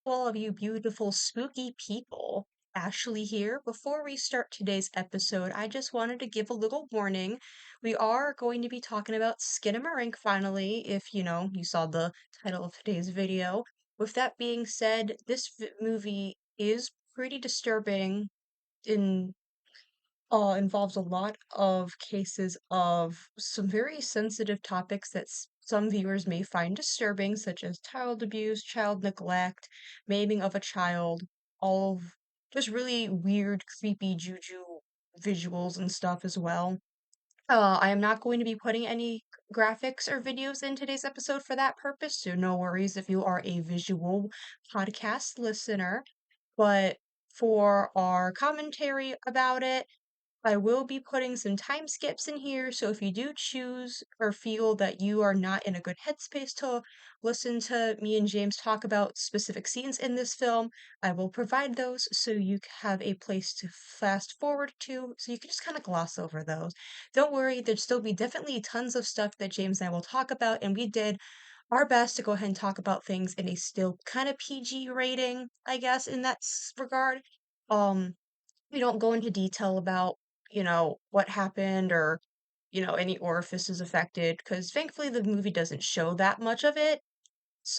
All of you beautiful, spooky people. Ashley here. Before we start today's episode, I just wanted to give a little warning. We are going to be talking about Skinamarink finally, if you saw the title of today's video. With that being said, this movie is pretty disturbing in involves a lot of cases of some very sensitive topics that some viewers may find disturbing, such as child abuse, child neglect, maiming of a child, all of just really weird, creepy juju visuals and stuff as well. I am not going to be putting any graphics or videos in today's episode for that purpose, so no worries if you are a visual podcast listener. But for our commentary about it, I will be putting some time skips in here, so if you do choose or feel that you are not in a good headspace to listen to me and James talk about specific scenes in this film, I will provide those so you have a place to fast forward to, so you can just kind of gloss over those. Don't worry, there'll still be definitely tons of stuff that James and I will talk about, and we did our best to go ahead and talk about things in a still kind of PG rating, I guess, in that regard. Um, we don't go into detail about, what happened or, any orifices affected, because thankfully the movie doesn't show that much of it,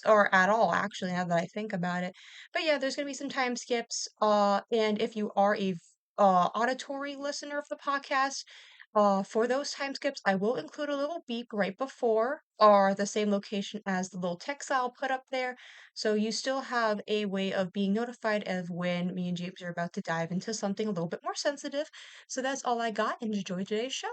or at all, actually, now that I think about it. But yeah, there's gonna be some time skips, and if you are a auditory listener of the podcast, for those time skips, I will include a little beep right before or the same location as the little text I'll put up there. So you still have a way of being notified of when me and James are about to dive into something a little bit more sensitive. So that's all I got, and enjoy today's show.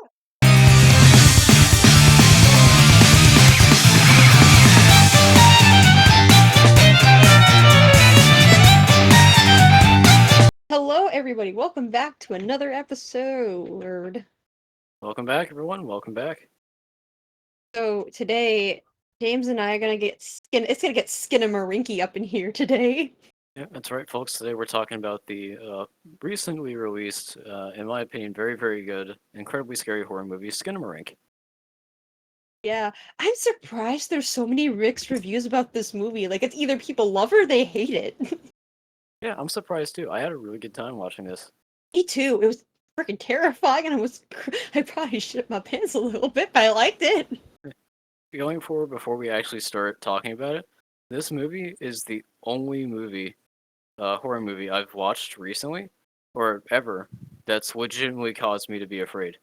Hello, everybody. Welcome back to another episode. Welcome back, everyone. Welcome back. So today, James and I are gonna get It's gonna get Skinamarink up in here today. Yeah, that's right, folks. Today we're talking about the recently released, in my opinion, very, very good, incredibly scary horror movie, Skinamarink. Yeah, I'm surprised there's so many mixed reviews about this movie. Like, it's either people love or they hate it. Yeah, I'm surprised too. I had a really good time watching this. Me too. It was freaking terrifying, and I probably shit my pants a little bit, but I liked it. Going forward, before we actually start talking about it, this movie is the only horror movie I've watched recently, or ever, that's legitimately caused me to be afraid.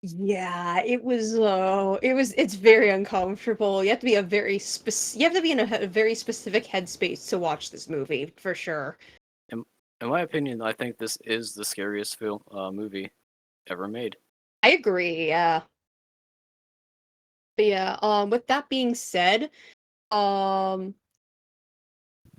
Yeah, it's very uncomfortable. You have to be you have to be in a very specific headspace to watch this movie, for sure. In, in my opinion, I think this is the scariest movie ever made. I agree, yeah. But yeah, with that being said, um,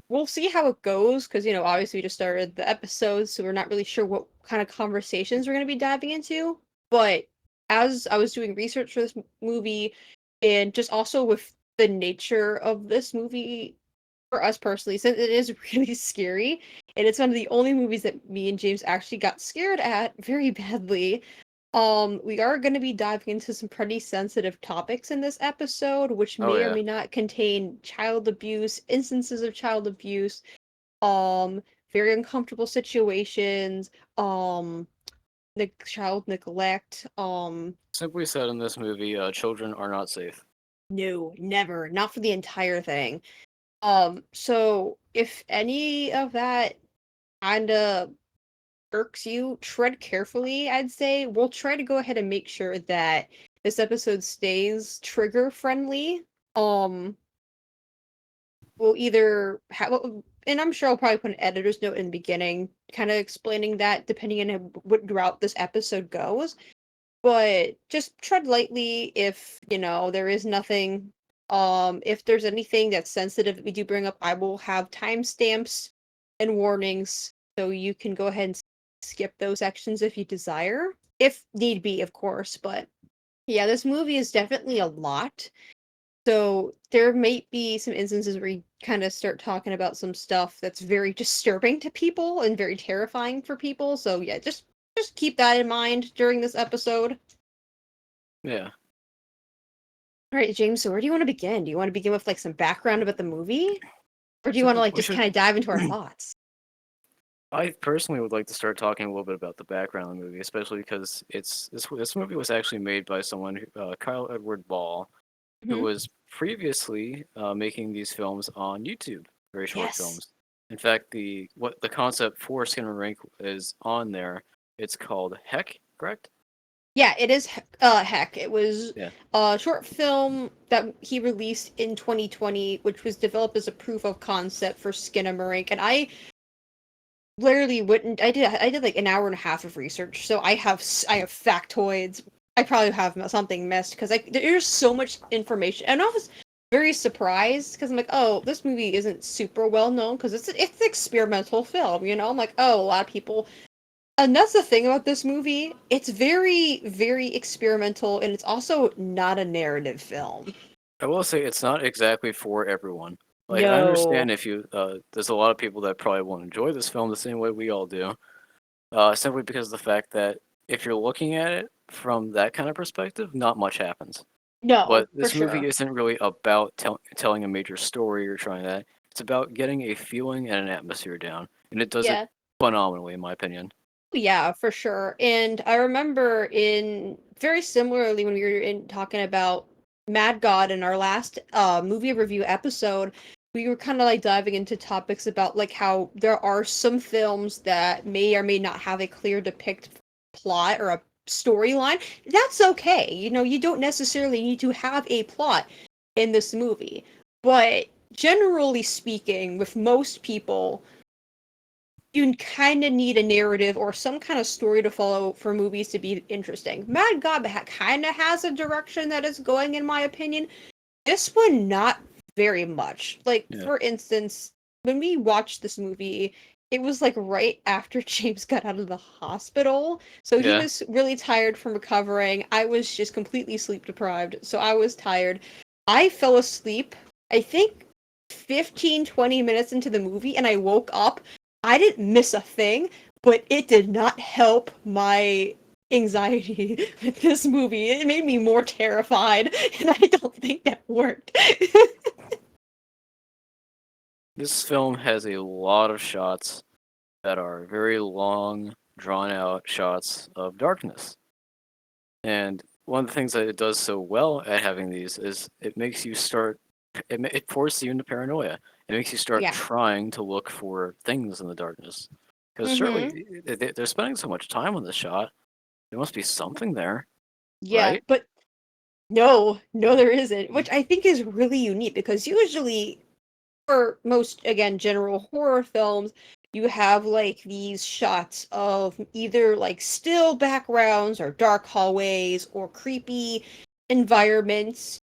we'll see how it goes, because, obviously we just started the episode, so we're not really sure what kind of conversations we're going to be diving into. But as I was doing research for this movie, and just also with the nature of this movie for us personally, since it is really scary, and it's one of the only movies that me and James actually got scared at very badly. We are going to be diving into some pretty sensitive topics in this episode, which Oh may or yeah. may not contain child abuse, instances of child abuse, um, very uncomfortable situations, child neglect, Simply said, in this movie, children are not safe. no, never, not for the entire thing. So if any of that kind of irks you, tread carefully, I'd say. We'll try to go ahead and make sure that this episode stays trigger friendly. Um, we'll either have, and I'm sure I'll probably put an editor's note in the beginning, kind of explaining that depending on what route this episode goes. But just tread lightly if, there is nothing. If there's anything that's sensitive that we do bring up, I will have timestamps and warnings so you can go ahead and skip those sections if you desire, if need be, of course. But yeah, this movie is definitely a lot. So there might be some instances where you kind of start talking about some stuff that's very disturbing to people and very terrifying for people. So yeah, just keep that in mind during this episode. Yeah. All right, James, so where do you want to begin? Do you want to begin with like some background about the movie? Or do you So want to like we just should. kind of dive into our thoughts? I personally would like to start talking a little bit about the background of the movie, especially because this movie was actually made by someone, Kyle Edward Ball, who Hmm. was previously making these films on YouTube, very short Yes. films. In fact, the concept for Skinamarink is on there. It's called Heck, correct? Yeah, it is. Heck, it was Yeah. a short film that he released in 2020, which was developed as a proof of concept for Skinamarink, and I literally wouldn't. I did like an hour and a half of research, so I have factoids. I probably have something missed because there's so much information, and I was very surprised because I'm like, oh, this movie isn't super well known because it's an experimental film, you know. I'm like, oh, a lot of people, and that's the thing about this movie. It's very, very experimental, and it's also not a narrative film. I will say it's not exactly for everyone. Like I No. understand if you there's a lot of people that probably won't enjoy this film the same way we all do. Simply because of the fact that if you're looking at it from that kind of perspective, not much happens. No, But for this movie sure. isn't really about telling a major story or trying that. It's about getting a feeling and an atmosphere down, and it does it Yeah. phenomenally, in my opinion. Yeah, for sure. And I remember in very similarly when we were in talking about Mad God in our last movie review episode, we were kind of like diving into topics about like how there are some films that may or may not have a clear depict plot or a storyline. That's okay. You know, you don't necessarily need to have a plot in this movie. But generally speaking, with most people, you kind of need a narrative or some kind of story to follow for movies to be interesting. Mad God kind of has a direction that is going, in my opinion. This one, not very much. Like, Yeah, for instance, when we watched this movie, it was like right after James got out of the hospital. So he yeah. was really tired from recovering. I was just completely sleep deprived. So I was tired. I fell asleep, I think 15, 20 minutes into the movie, and I woke up. I didn't miss a thing, but it did not help my anxiety with this movie. It made me more terrified, and I don't think that worked. This film has a lot of shots that are very long, drawn out shots of darkness. And one of the things that it does so well at having these is it makes you start, it forces you into paranoia. It makes you start Yeah. trying to look for things in the darkness. Because Mm-hmm. surely they're spending so much time on the shot, there must be something there, Yeah, right? but no, no, there isn't, which I think is really unique because usually for most, again, general horror films, you have like these shots of either like still backgrounds or dark hallways or creepy environments,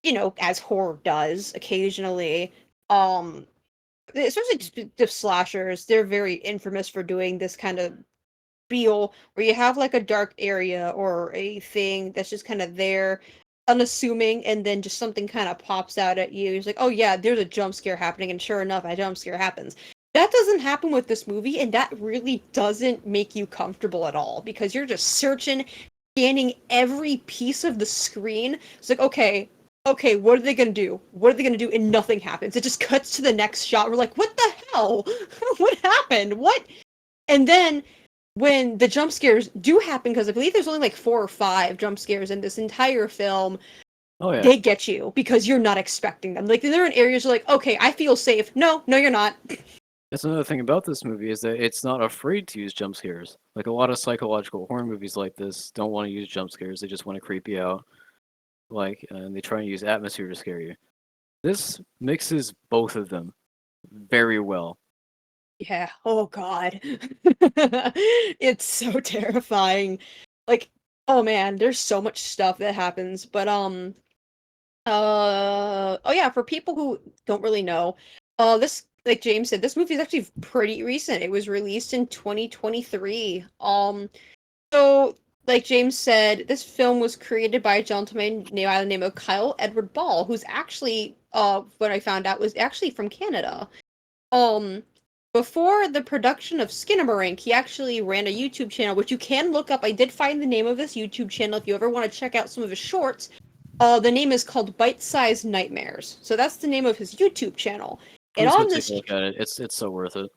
you know, as horror does occasionally. Um, especially the slashers, they're very infamous for doing this kind of feel where you have like a dark area or a thing that's just kind of there, unassuming, and then just something kind of pops out at you. It's like, oh yeah, there's a jump scare happening, and sure enough, a jump scare happens. That doesn't happen with this movie, and that really doesn't make you comfortable at all because you're just searching, scanning every piece of the screen. It's like, okay, okay, what are they gonna do? What are they gonna do? And nothing happens. It just cuts to the next shot. We're like, what the hell? What happened? What? And then when the jump scares do happen, because I believe there's only like 4 or 5 jump scares in this entire film, Oh yeah. they get you because you're not expecting them. Like they're in areas you're like, okay, I feel safe. No, no, you're not. That's another thing about this movie is that it's not afraid to use jump scares. Like a lot of psychological horror movies like this don't want to use jump scares. They just want to creep you out. Like, and they try and use atmosphere to scare you. This mixes both of them very well. Yeah. Oh God. It's so terrifying. Like, oh man, there's so much stuff that happens. But oh yeah, for people who don't really know, this, like James said, this movie is actually pretty recent. It was released in 2023. So like James said, this film was created by a gentleman named by the name of Kyle Edward Ball, who's actually, what I found out was actually from Canada. Um, Before the production of Skinamarink, he actually ran a YouTube channel, which you can look up. I did find the name of this YouTube channel if you ever want to check out some of his shorts. The name is called Bite Sized Nightmares. So that's the name of his YouTube channel. And Please go on take a this, look at it. It's so worth it.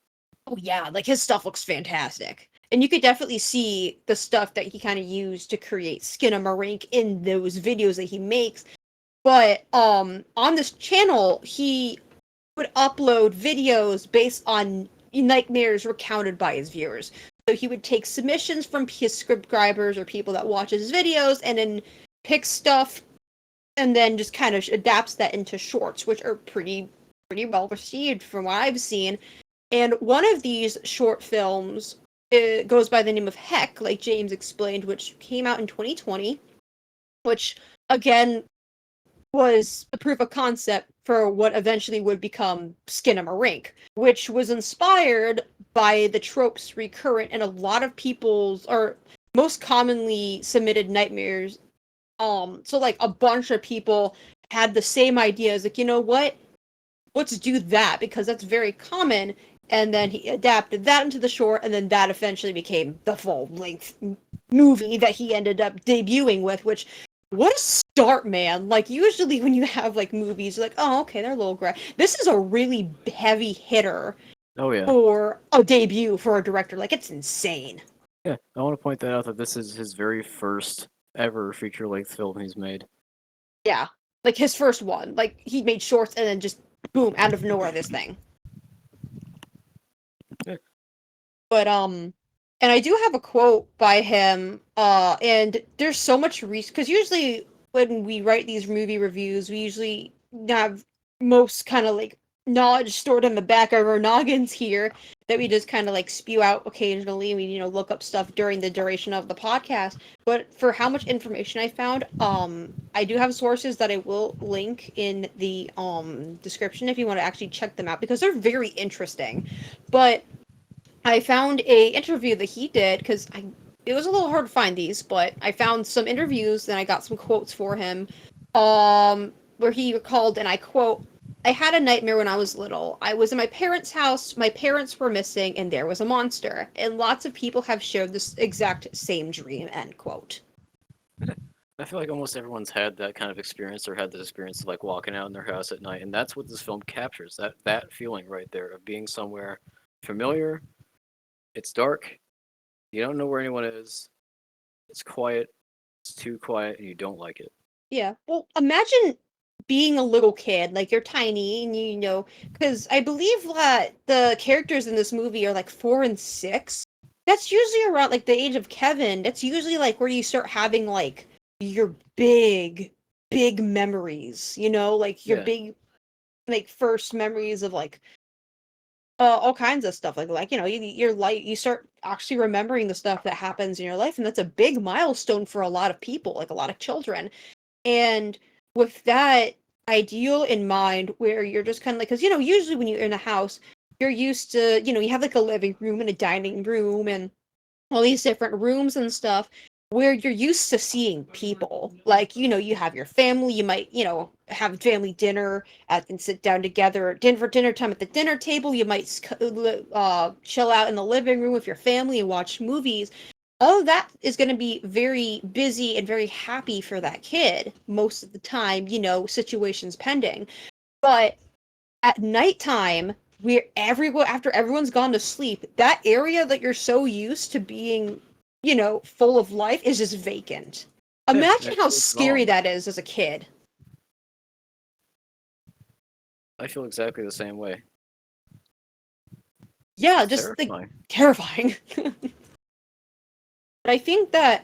oh yeah, like his stuff looks fantastic. And you could definitely see the stuff that he kind of used to create Skinamarink in those videos that he makes. But on this channel, he would upload videos based on nightmares recounted by his viewers. So he would take submissions from his subscribers or people that watch his videos and then pick stuff and then just kind of adapts that into shorts, which are pretty well received from what I've seen. And one of these short films goes by the name of Heck, like James explained, which came out in 2020, which again was the proof of concept for what eventually would become Skinamarink, which was inspired by the tropes recurrent in a lot of people's or most commonly submitted nightmares. So like a bunch of people had the same ideas, like, you know what? Let's do that because that's very common. And then he adapted that into the short, and then that eventually became the full length movie that he ended up debuting with, which what a start, man. Like usually when you have like movies, you're like, oh, okay, they're a little gray. This is a really heavy hitter Oh yeah, for a debut for a director. Like it's insane. yeah. I want to point that out that this is his very first ever feature length film he's made. Yeah. Like his first one. Like he made shorts and then just boom, out of nowhere this thing. Yeah. But and I do have a quote by him, and there's so much research because usually when we write these movie reviews, we usually have most kind of like knowledge stored in the back of our noggins here that we just kind of like spew out occasionally. We look up stuff during the duration of the podcast. But for how much information I found, I do have sources that I will link in the description if you want to actually check them out because they're very interesting. But I found a interview that he did because I it was a little hard to find these, but I found some interviews and I got some quotes for him. Where he recalled, and I quote, "I had a nightmare when I was little. I was in my parents' house, my parents were missing, and there was a monster. And lots of people have shared this exact same dream." End quote. I feel like almost everyone's had that kind of experience or had the experience of like walking out in their house at night, and that's what this film captures. That feeling right there of being somewhere familiar. It's dark. You don't know where anyone is. It's quiet. It's too quiet, and you don't like it. Yeah. Well, imagine being a little kid, like you're tiny, and because I believe that the characters in this movie are like 4 and 6. That's usually around like the age of Kevin. That's usually like where you start having like your big memories, like your Yeah, big like first memories of like all kinds of stuff like you're like you start actually remembering the stuff that happens in your life, and that's a big milestone for a lot of people, like a lot of children. And with that ideal in mind, where you're just kind of like, because usually when you're in a house, you're used to, you have like a living room and a dining room and all these different rooms and stuff where you're used to seeing people. Like, you have your family, you might, have family dinner and sit down together for dinner time at the dinner table. You might chill out in the living room with your family and watch movies. All of that is going to be very busy and very happy for that kid most of the time, situations pending. But at nighttime, where everyone after everyone's gone to sleep, that area that you're so used to being, full of life is just vacant. yeah. Imagine It how feels scary wrong. that is as a kid. I feel exactly the same way. Yeah, It's just like terrifying. terrifying. But I think that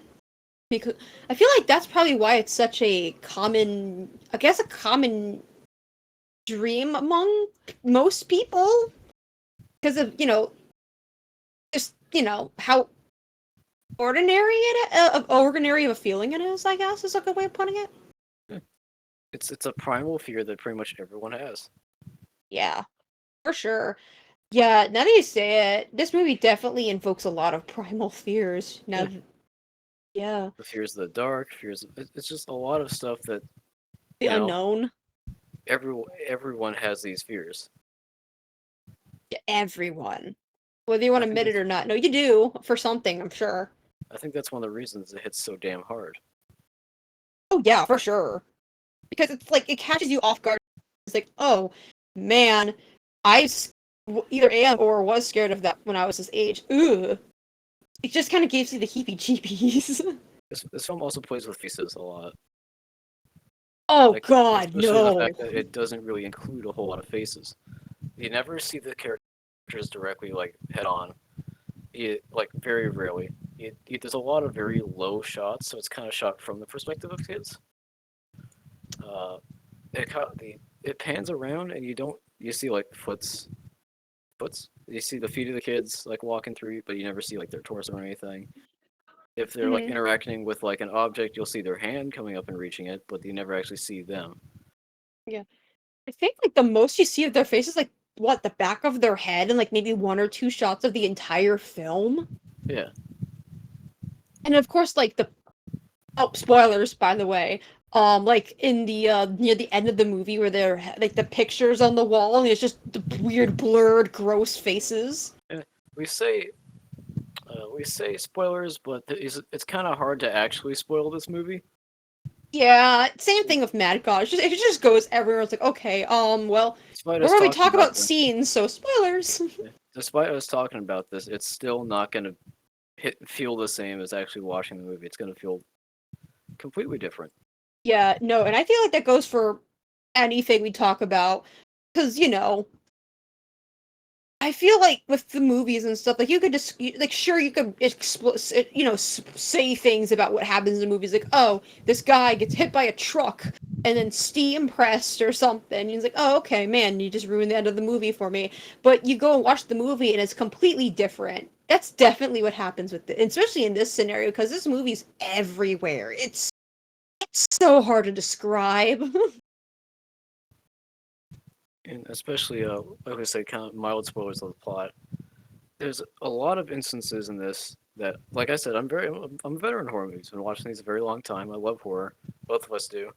because I feel like that's probably why it's such a common, I guess, a common dream among most people because of just how ordinary of a feeling it is, I guess, is a good way of putting it. Yeah. It's a primal fear that pretty much everyone has. Yeah, for sure. Yeah, now that you say it, this movie definitely invokes a lot of primal fears. Yeah. Yeah, The fears of the dark, it's just a lot of stuff that, the you know, unknown. everyone has these fears. Yeah, everyone, whether you want I to think admit it that's or not. No, you do for something, I'm sure. I think that's one of the reasons it hits so damn hard. Oh yeah, for sure. Because it's like it catches you off guard. It's like, oh man, either am or was scared of that when I was his age. Ugh. It just kind of gives you the heebie-jeebies. This film also plays with faces a lot. Oh Like, God, especially the no. fact that it doesn't really include a whole lot of faces. You never see the characters directly, like, head on. Like, very rarely. There's a lot of very low shots, so it's kind of shot from the perspective of kids. Uh, it pans around, and you see, like, foots. You see the feet of the kids, like, walking through, but you never see, like, their torso or anything. If they're, like, Mhm. interacting with, like, an object, you'll see their hand coming up and reaching it, but you never actually see them. Yeah. I think like the most you see of their faces, like what, the back of their head and like maybe one or two shots of the entire film. Yeah. And of course, like the spoilers, by the way. Like in the near the end of the movie where they're like the pictures on the wall and it's just the weird blurred gross faces. Yeah. We say we say spoilers, but it's kind of hard to actually spoil this movie. Yeah, same thing with Mad God. It just goes everywhere. It's like, okay, well, Despite we're us going to talking talk about about this, scenes, so spoilers. despite us talking about this, it's still not gonna feel the same as actually watching the movie. It's gonna feel completely different. Yeah, no, and I feel like that goes for anything we talk about. Because, I feel like with the movies and stuff, like you could just like sure you could say things about what happens in movies, like oh this guy gets hit by a truck and then steam pressed or something. And he's like oh okay man, you just ruined the end of the movie for me. But you go and watch the movie and it's completely different. That's definitely what happens with it, especially in this scenario because this movie's everywhere. It's so hard to describe. And especially, like I said, kind of mild spoilers of the plot. There's a lot of instances in this that, like I said, I'm a veteran in horror movies. Been watching these a very long time. I love horror. Both of us do.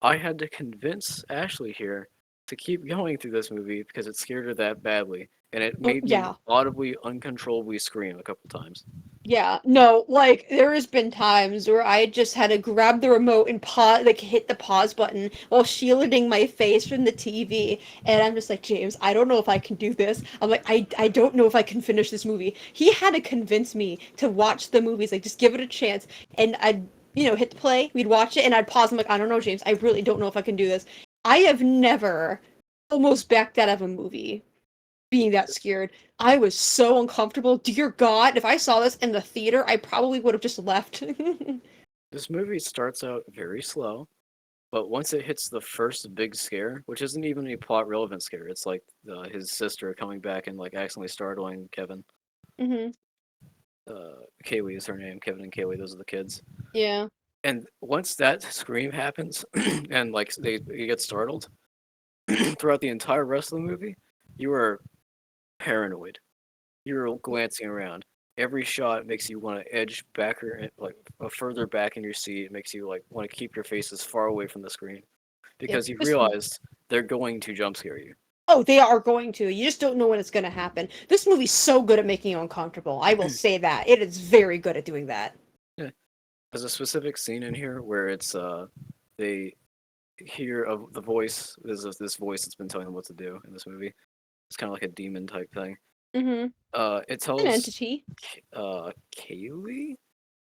I had to convince Ashley here to keep going through this movie because it scared her that badly, and it Oh, made me yeah. audibly, uncontrollably scream a couple times. Yeah, no, like there has been times where I just had to grab the remote and pause, like hit the pause button while shielding my face from the TV, and I'm just like, James, I don't know if I can do this. I'm like, I don't know if I can finish this movie. He had to convince me to watch the movies, like just give it a chance, and I'd hit the play, we'd watch it, and I'd pause. I'm like, I don't know, James, I really don't know if I can do this. I have never almost backed out of a movie being that scared. I was so uncomfortable. Dear God, if I saw this in the theater, I probably would have just left. This movie starts out very slow, but once it hits the first big scare, which isn't even a plot relevant scare, it's like his sister coming back and like accidentally startling Kevin. Hmm. Kaylee is her name. Kevin and Kaylee, those are the kids. Yeah. And once that scream happens, and like you get startled, throughout the entire rest of the movie, you are paranoid. You're glancing around. Every shot makes you want to edge back or like further back in your seat. It makes you like want to keep your face as far away from the screen Yeah. because you realize they're going to jump scare you. Oh, they are going to. You just don't know when it's going to happen. This movie's so good at making you uncomfortable. I will say that. It is very good at doing that. Yeah. There's a specific scene in here where it's they hear of the voice. There's this voice that's been telling them what to do in this movie. It's kind of like a demon type thing. Mm-hmm. It An tells entity. Kaylee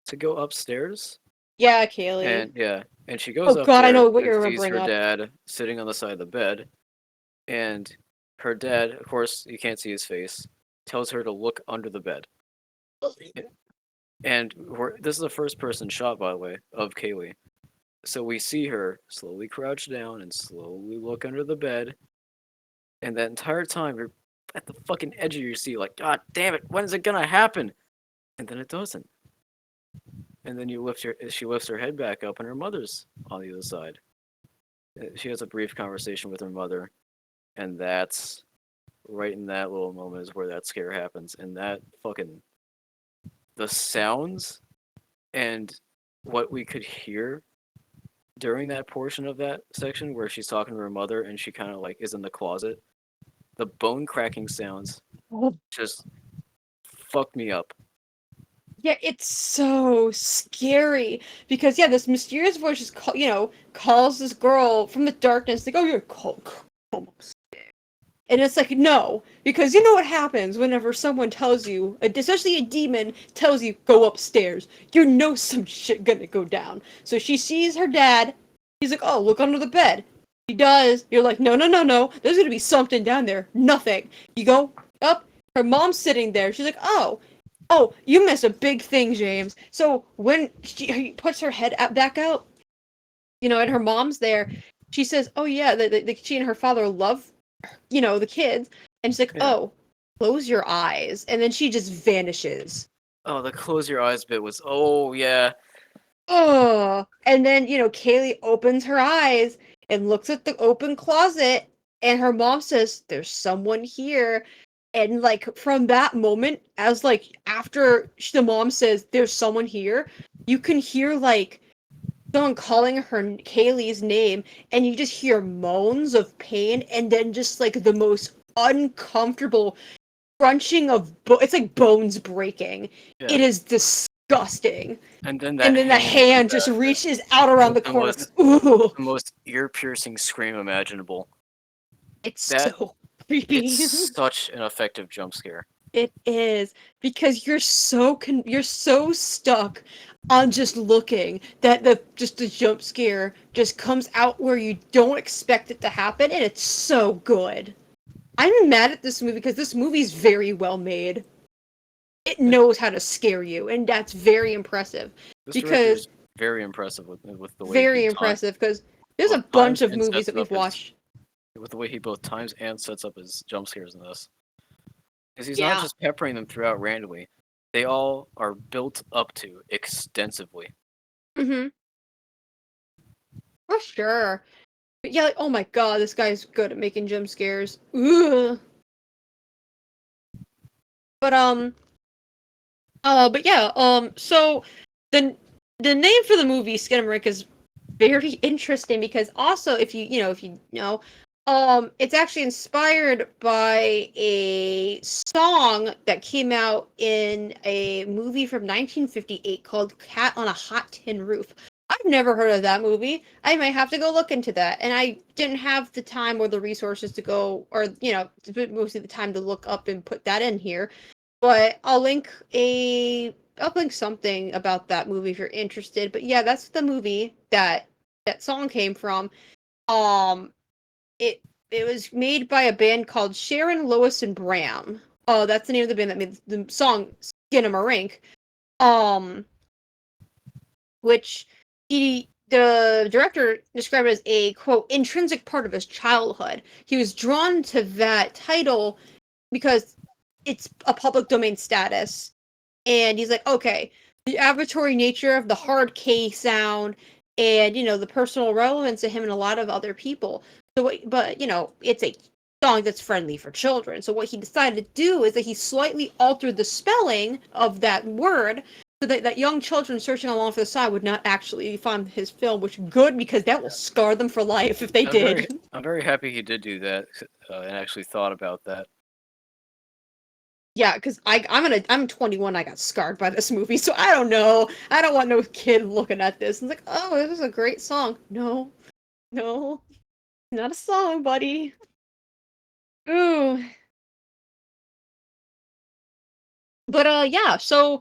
to go upstairs, Yeah, Kaylee. and yeah, and she goes Oh up God, I there know what and you're sees remembering her up. dad sitting on the side of the bed, and her dad, of course, you can't see his face, tells her to look under the bed. And this is the first person shot, by the way, of Kaylee. So we see her slowly crouch down and slowly look under the bed, and that entire time you're at the fucking edge of your seat, like, God damn it, when is it gonna happen? And then it doesn't. And then she lifts her head back up, and her mother's on the other side. She has a brief conversation with her mother, and that's right in that little moment is where that scare happens. And that fucking the sounds and what we could hear during that portion of that section where she's talking to her mother and she kind of like is in the closet, the bone cracking sounds Oh, just fucked me up. yeah, it's so scary because yeah, this mysterious voice just calls this girl from the darkness like, "Oh, you're cold." And it's like, no, because you know what happens whenever someone tells you, especially a demon tells you, go upstairs. You know some shit gonna go down. So she sees her dad. He's like, oh, look under the bed. He does. You're like, no, no, no, no. There's gonna be something down there. Nothing. You go up. Her mom's sitting there. She's like, oh, you missed a big thing, James. So when she puts her head back out, and her mom's there, she says, oh yeah, she and her father love, the kids. And she's like, Yeah. oh, close your eyes. And then she just vanishes. Oh, the close your eyes bit was, oh, yeah. Oh, and then, Kaylee opens her eyes and looks at the open closet, and her mom says, there's someone here. And, like, from that moment, as, like, after the mom says, there's someone here, you can hear, like, someone calling her Kaylee's name, and you just hear moans of pain, and then just, like, the most uncomfortable crunching of it's like bones breaking. Yeah. It is disgusting. And then And that then the hand just reaches out around the the corner. most, Ooh, the most ear-piercing scream imaginable. it's That so creepy. It's such an effective jump scare. It is, because you're so stuck on just looking that the jump scare just comes out where you don't expect it to happen, and it's so good. I'm mad at this movie because this movie's very well made. It knows how to scare you, and that's very impressive. This director Because is very impressive with the way very he impressive, because there's a both times bunch of and movies sets that we've up his watched. with the way he both times and sets up his jump scares in this. Because he's not Yeah. just peppering them throughout randomly. They all are built up to extensively. Mm-hmm. For sure. But yeah, like, oh my god, this guy's good at making jump scares. Ugh. But but yeah, so the the name for the movie Skinamarink is very interesting, because also, if you know, it's actually inspired by a song that came out in a movie from 1958 called Cat on a Hot Tin Roof. I've never heard of that movie. I might have to go look into that. And I didn't have the time or the resources to go, or, mostly the time to look up and put that in here. But I'll link something about that movie if you're interested. But yeah, that's the movie that song came from. Um, it was made by a band called Sharon, Lois, and Bram. Oh, that's the name of the band that made the song Skinamarink. Um, which the director described it as a quote intrinsic part of his childhood. He was drawn to that title because it's a public domain status, and he's like, okay, the arbitrary nature of the hard K sound, and the personal relevance to him and a lot of other people. But it's a song that's friendly for children. So what he decided to do is that he slightly altered the spelling of that word, so that young children searching along for the song would not actually find his film, which is good, because that will scar them for life if they did. I'm very happy he did do that and actually thought about that. Yeah, because I'm 21. I got scarred by this movie, so I don't know. I don't want no kid looking at this and it's like, oh, this is a great song. No, no, not a song, buddy. Ooh, but yeah. So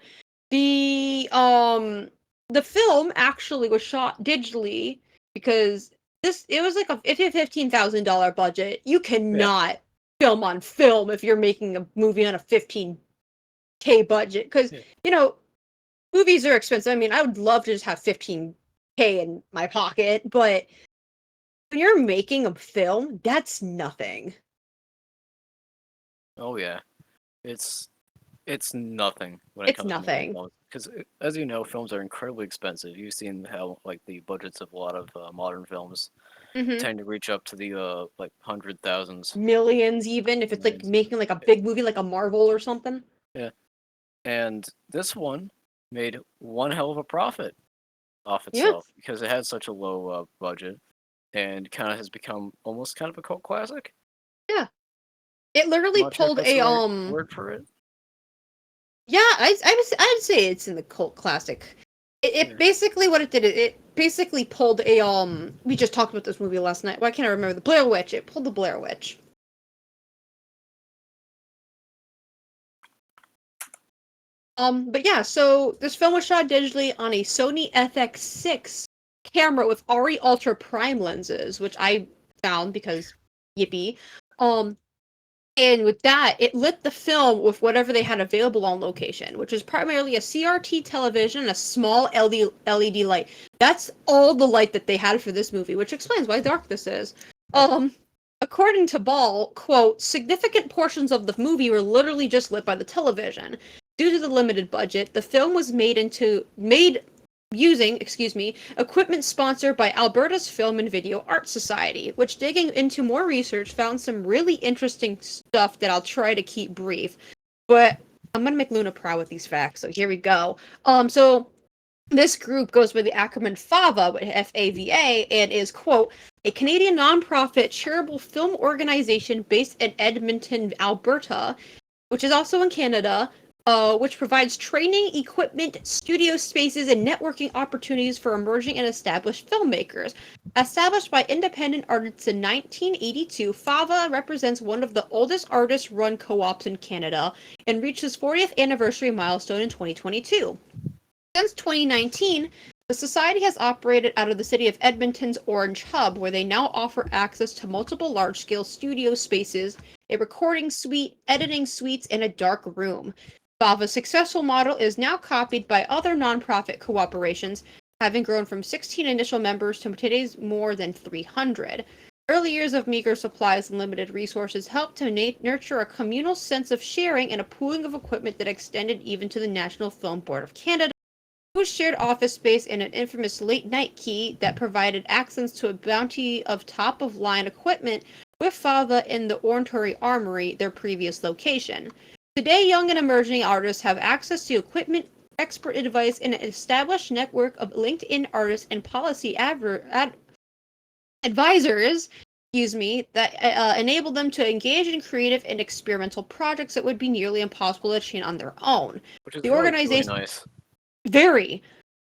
the um the film actually was shot digitally, because it was like a $15,000 budget. You Yeah. cannot film on film if you're making a movie on a 15K budget, because Yeah. movies are expensive. I mean, I would love to just have 15K in my pocket, but when you're making a film, that's nothing. Oh yeah. It's nothing when it It's comes to making nothing. films. Because as you know, films are incredibly expensive. You've seen how like the budgets of a lot of modern films Hmm. tend to reach up to the like hundred thousands. Millions, even if it's like Millions. making like a big movie like a Marvel or something. Yeah. And this one made one hell of a profit off Yeah, itself because it had such a low budget and kind of has become almost kind of a cult classic. yeah. It I'm literally not sure if pulled that's a the right word for it. Yeah, I'd say it's in the cult classic. It Yeah. basically, what it did, it basically pulled a we just talked about this movie last night. Why can't I remember? The Blair Witch. It pulled the Blair Witch. But yeah, so this film was shot digitally on a Sony FX6 camera with RE Ultra Prime lenses, which I found because yippee. Um, and with that, it lit the film with whatever they had available on location, which is primarily a CRT television and a small LED light. That's all the light that they had for this movie, which explains why dark this is. Um, According to Ball, quote, significant portions of the movie were literally just lit by the television. Due to the limited budget, the film was made using, equipment sponsored by Alberta's Film and Video Arts Society, which digging into more research found some really interesting stuff that I'll try to keep brief. But I'm gonna make Luna proud with these facts, so here we go. So this group goes by the acronym FAVA, F-A-V-A, and is, quote, a Canadian nonprofit charitable film organization based in Edmonton, Alberta, which is also in Canada, which provides training, equipment, studio spaces, and networking opportunities for emerging and established filmmakers. Established by independent artists in 1982, FAVA represents one of the oldest artist-run co-ops in Canada and reached its 40th anniversary milestone in 2022. Since 2019, the Society has operated out of the city of Edmonton's Orange Hub, where they now offer access to multiple large-scale studio spaces, a recording suite, editing suites, and a dark room. Fava's successful model is now copied by other nonprofit cooperations, having grown from 16 initial members to today's more than 300. Early years of meager supplies and limited resources helped to nurture a communal sense of sharing and a pooling of equipment that extended even to the National Film Board of Canada, who shared office space and an infamous late-night key that provided access to a bounty of top-of-line equipment with Fava in the Oratory Armory, their previous location. Today, young and emerging artists have access to equipment, expert advice, and an established network of LinkedIn artists and policy advisors, that enable them to engage in creative and experimental projects that would be nearly impossible to achieve on their own. Which is The really organization nice. very.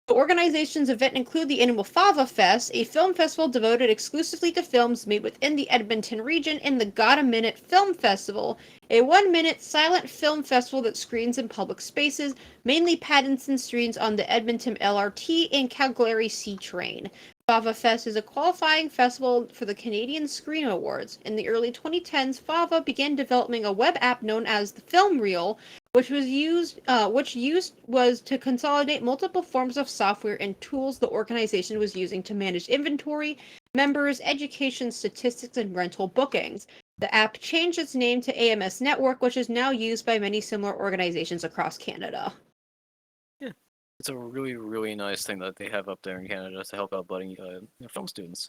The organization's event include the annual Fava Fest, a film festival devoted exclusively to films made within the Edmonton region, and the Got a Minute Film Festival, a 1-minute silent film festival that screens in public spaces, mainly Pattinson screens on the Edmonton LRT and Calgary C train. Fava Fest is a qualifying festival for the Canadian Screen Awards. In the early 2010s, Fava began developing a web app known as the Film Reel, which was to consolidate multiple forms of software and tools the organization was using to manage inventory, members, education, statistics, and rental bookings. The app changed its name to AMS Network, which is now used by many similar organizations across Canada. Yeah, it's a really, really nice thing that they have up there in Canada to help out budding film students.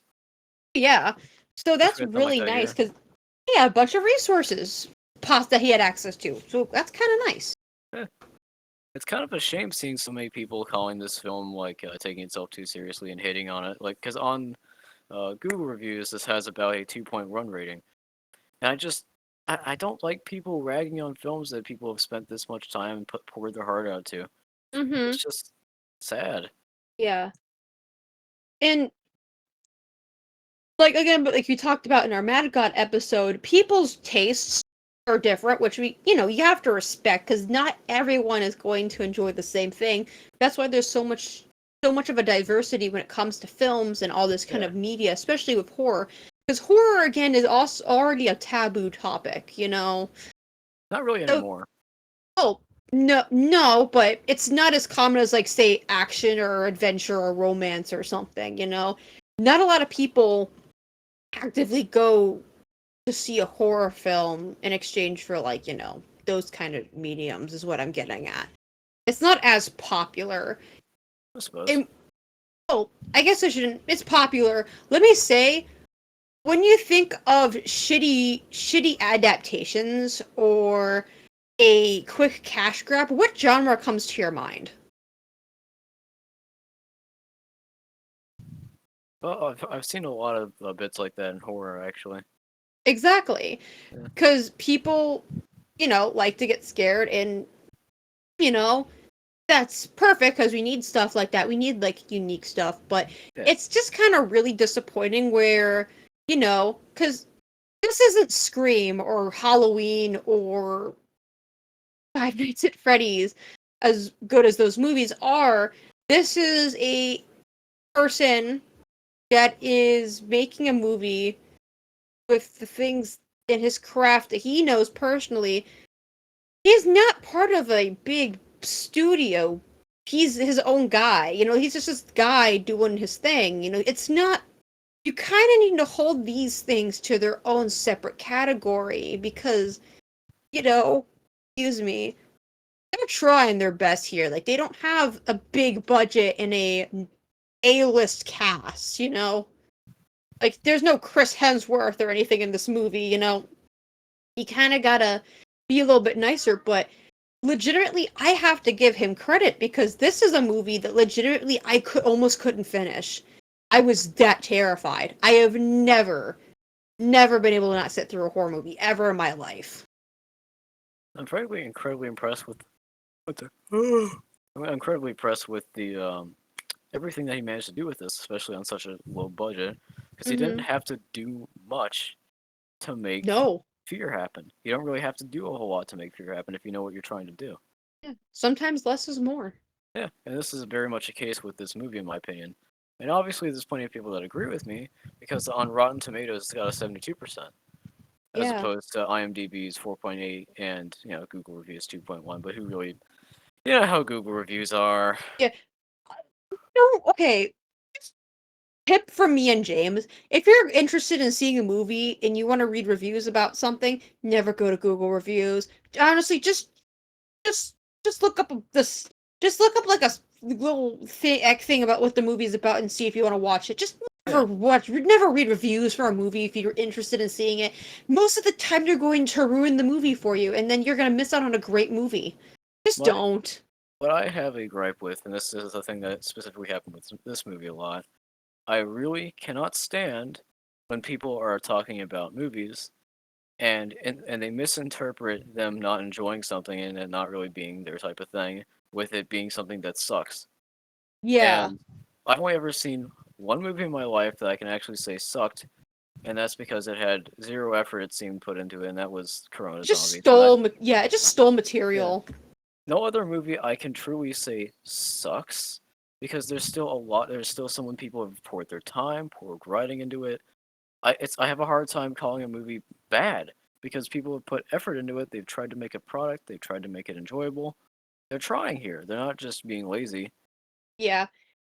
Yeah, so I that's forget something like really that nice here. because he had a bunch of resources that he had access to. So that's kind of nice. Yeah. It's kind of a shame seeing so many people calling this film like taking itself too seriously and hating on it. Like, because on Google reviews, this has about a 2.1 rating, and I don't like people ragging on films that people have spent this much time and poured their heart out to. Mm-hmm. It's just sad. Yeah. And like again, but like you talked about in our Mad God episode, people's tastes are different, which you have to respect because not everyone is going to enjoy the same thing. That's why there's so much of a diversity when it comes to films and all this kind Yeah. of media, especially with horror. Because horror again is also already a taboo topic. Not really So, anymore. oh, no, but it's not as common as like say action or adventure or romance or something. Not a lot of people actively go to see a horror film in exchange for those kind of mediums is what I'm getting at. It's not as popular. I suppose. And, oh, I guess I shouldn't. It's popular. Let me say, when you think of shitty adaptations or a quick cash grab, what genre comes to your mind? Well, I've seen a lot of bits like that in horror, actually. Exactly. Yeah. Because people, like to get scared and, you know, that's perfect because we need stuff like that. We need like unique stuff, but Yeah. it's just kind of really disappointing where, because this isn't Scream or Halloween or Five Nights at Freddy's. as good as those movies are, this is a person that is making a movie with the things in his craft that he knows personally. He's not part of a big studio. He's his own guy. He's just this guy doing his thing. It's not. You kind of need to hold these things to their own separate category because, excuse me, they're trying their best here. Like, they don't have a big budget and A-list cast, Like, there's no Chris Hemsworth or anything in this movie. You kind of gotta be a little bit nicer, but legitimately, I have to give him credit because this is a movie that legitimately I almost couldn't finish. I was that terrified. I have never been able to not sit through a horror movie ever in my life. I'm frankly incredibly impressed with the. I'm incredibly impressed with the everything that he managed to do with this, especially on such a low budget, because he didn't Mm-hmm. have to do much to make No. fear happen. You don't really have to do a whole lot to make fear happen if you know what you're trying to do. Yeah. Sometimes less is more. Yeah, and this is very much a case with this movie, in my opinion. And obviously, there's plenty of people that agree with me because on Rotten Tomatoes, it's got a 72%, as Yeah. opposed to IMDb's 4.8 and Google reviews 2.1. But who really, you know how Google reviews are. Yeah. No, okay. Tip from me and James. If you're interested in seeing a movie and you want to read reviews about something, never go to Google reviews. Honestly, just just look up this just look up like a little thing about what the movie's about and see if you want to watch it. Just Yeah, never read reviews for a movie if you're interested in seeing it. Most of the time they're going to ruin the movie for you and then you're going to miss out on a great movie. Just what don't. what I have a gripe with, and this is a thing that specifically happened with this movie a lot. I really cannot stand when people are talking about movies and they misinterpret them not enjoying something and it not really being their type of thing with it being something that sucks. Yeah. And I've only ever seen one movie in my life that I can actually say sucked, and that's because it had zero effort it seemed put into it, and that was Corona Zombies. And It just stole yeah, material. no other movie I can truly say sucks because there's still someone people have poured their time, poured writing into it. I have a hard time calling a movie bad because people have put effort into it. They've tried to make a product. They've tried to make it enjoyable. They're trying here. They're not just being lazy. Yeah.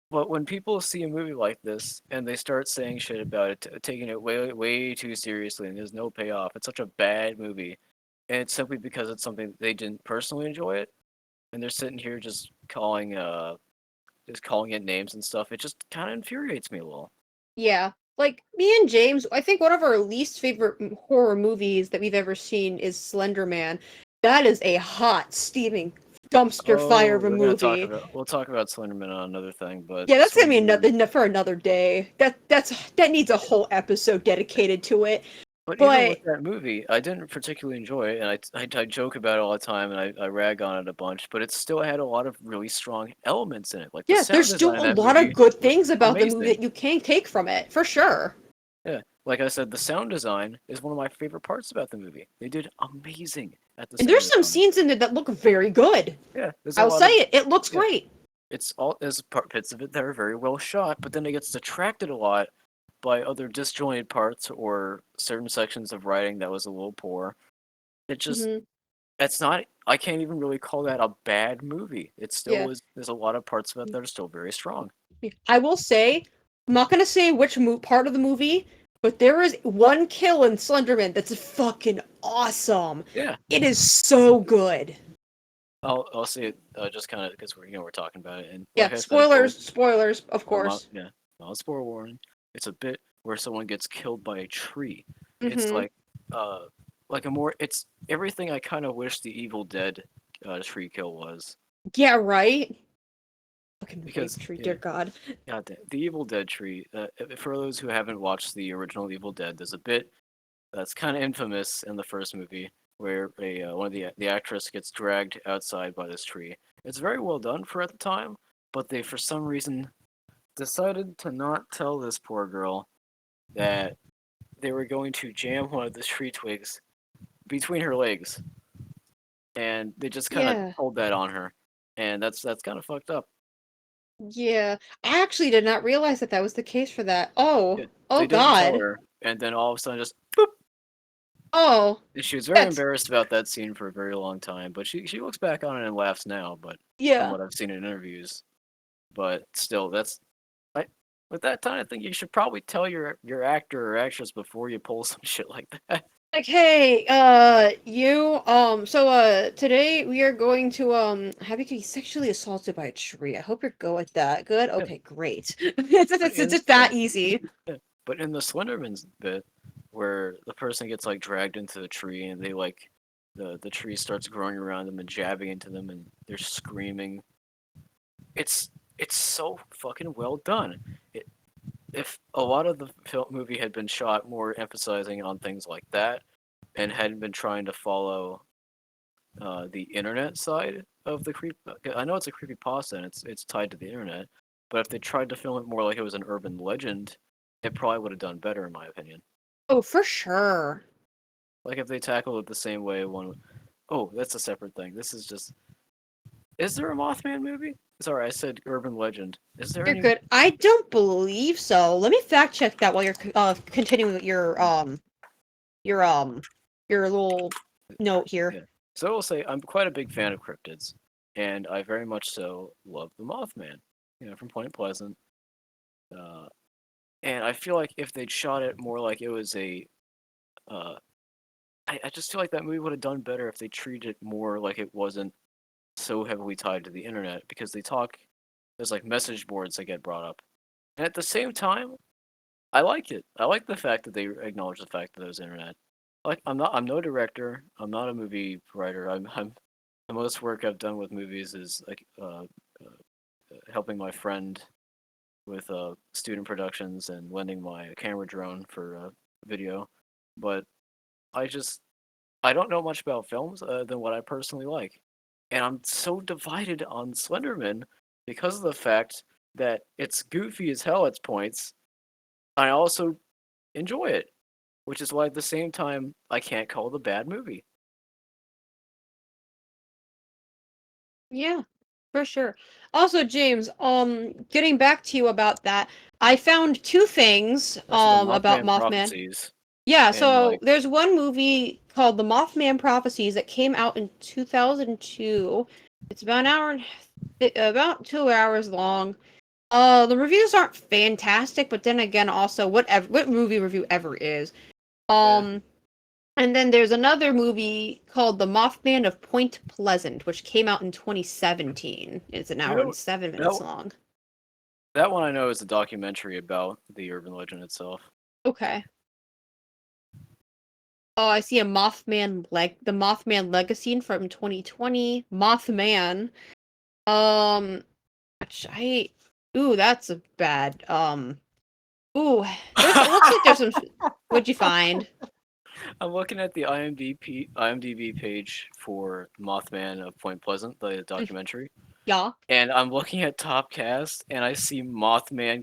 But when people see a movie like this and they start saying shit about it, taking it way too seriously, and there's no payoff, it's such a bad movie, and it's simply because it's something they didn't personally enjoy it, and they're sitting here just calling it names and stuff. It just kind of infuriates me a little. Yeah. Like, me and James, I think one of our least favorite horror movies that we've ever seen is Slender Man. That is a hot, steaming dumpster fire Oh, of a movie. we'll talk about Slenderman on another thing, but Yeah, that's gonna be Slenderman. another for another day. That needs a whole episode dedicated to it. But even But with that movie, I didn't particularly enjoy it, and I joke about it all the time, and I rag on it a bunch. But it still had a lot of really strong elements in it. Like the yeah, there's sound still design in a that lot of movie good was things about the movie amazing. that you can take from it, for sure. Yeah, like I said, the sound design is one of my favorite parts about the movie. They did amazing at the And sound there's some design. scenes in it that look very good. Yeah, there's a I'll lot say of it. It looks yeah. great. It's all there's bits of it that are very well shot, but then it gets detracted a lot by other disjointed parts or certain sections of writing that was a little poor. It just Hmm. it's not. I can't even really call that a bad movie. It still Yeah. is. There's a lot of parts of it that are still very strong. I will say, I'm not gonna say which part of the movie, but there is one kill in Slenderman that's fucking awesome. Yeah, It is so good. I'll say it just kind of because we're talking about it, and Yeah, like I said, spoilers, of course. yeah, not spoiler warning. It's a bit where someone gets killed by a tree. It's Mm-hmm. uh like a more. It's everything I kind of wish the Evil Dead tree kill was Yeah, right. Fucking rape because tree, yeah, dear God. God, the Evil Dead tree. For those who haven't watched the original Evil Dead, there's a bit that's kind of infamous in the first movie, where one of the actress gets dragged outside by this tree. It's very well done for at the time, but they for some reason decided to not tell this poor girl that they were going to jam one of the tree twigs between her legs, and they just kind of Yeah. pulled that on her. and that's kind of fucked up. Yeah, I actually did not realize that that was the case for that. Oh, Yeah, oh they didn't tell God. her, and then all of a sudden just Oh, and she was very that's embarrassed about that scene for a very long time. But she looks back on it and laughs now. But from yeah. what I've seen in interviews, but still, that's I. At that time, I think you should probably tell your actor or actress before you pull some shit like that. Like, hey, today we are going to, have you be sexually assaulted by a tree. I hope you're good with that. Good? Yeah, Okay, great. It's just that easy. yeah, but in the Slenderman's bit, where the person gets like dragged into the tree and they like the tree starts growing around them and jabbing into them and they're screaming. It's it's so fucking well done. It, if a lot of the film movie had been shot more emphasizing on things like that and hadn't been trying to follow the internet side of the creep. I know it's a creepy pasta and it's tied to the internet, but if they tried to film it more like it was an urban legend, it probably would have done better in my opinion. Oh, for sure. Like if they tackled it the same way oh, that's a separate thing. This is just. Is there a Mothman movie? Sorry, I said urban legend. Is there You're any? good. I don't believe so. Let me fact check that while you're continuing with your your little note here. Yeah. So I will say I'm quite a big fan of cryptids, and I very much so love the Mothman. From Point Pleasant. Uh, and I feel like if they'd shot it more like it was uh, I just feel like that movie would have done better if they treated it more like it wasn't so heavily tied to the internet because there's like message boards that get brought up. And at the same time, I like it. I like the fact that they acknowledge the fact that it was internet. Like I'm no director. I'm not a movie writer. I'm the most work I've done with movies is like helping my friend with student productions and lending my camera drone for video. But I just I don't know much about films than what I personally like, and I'm so divided on Slenderman because of the fact that it's goofy as hell at points. I also enjoy it, which is why at the same time I can't call it a bad movie. Yeah, for sure. Also, James, getting back to you about that, I found two things That's the about Mothman Mothman. prophecies, Yeah, and so like there's one movie called The Mothman Prophecies that came out in 2002. It's about an hour and about 2 hours long. The reviews aren't fantastic, but then again, also what movie review ever is. yeah, Um, and then there's another movie called The Mothman of Point Pleasant, which came out in 2017. It's an you hour and know 7 minutes that long. that one I know is a documentary about the urban legend itself. Okay. Oh, I see a the Mothman Legacy from 2020. Mothman. Which ooh, that's a bad. Ooh, it looks like there's some. What'd you find? I'm looking at the IMDb page for Mothman of Point Pleasant, the documentary, Yeah, and I'm looking at top cast, and I see Mothman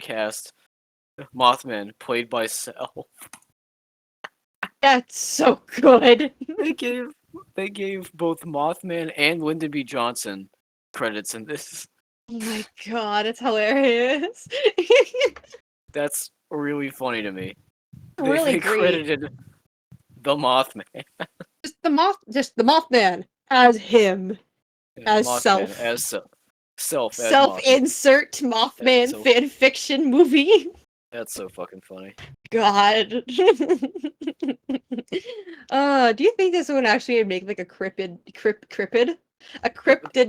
played by Cell. that's so good. They gave they gave both Mothman and Lyndon B. Johnson credits in this. Oh my god, it's hilarious. That's really funny to me. They Really they great. credited the Mothman, Just the Mothman as him, yeah, as Mothman self. as self as Mothman. Self-insert That's Mothman so fan fiction movie. that's so fucking funny. God. Do you think this would actually make like a cryptid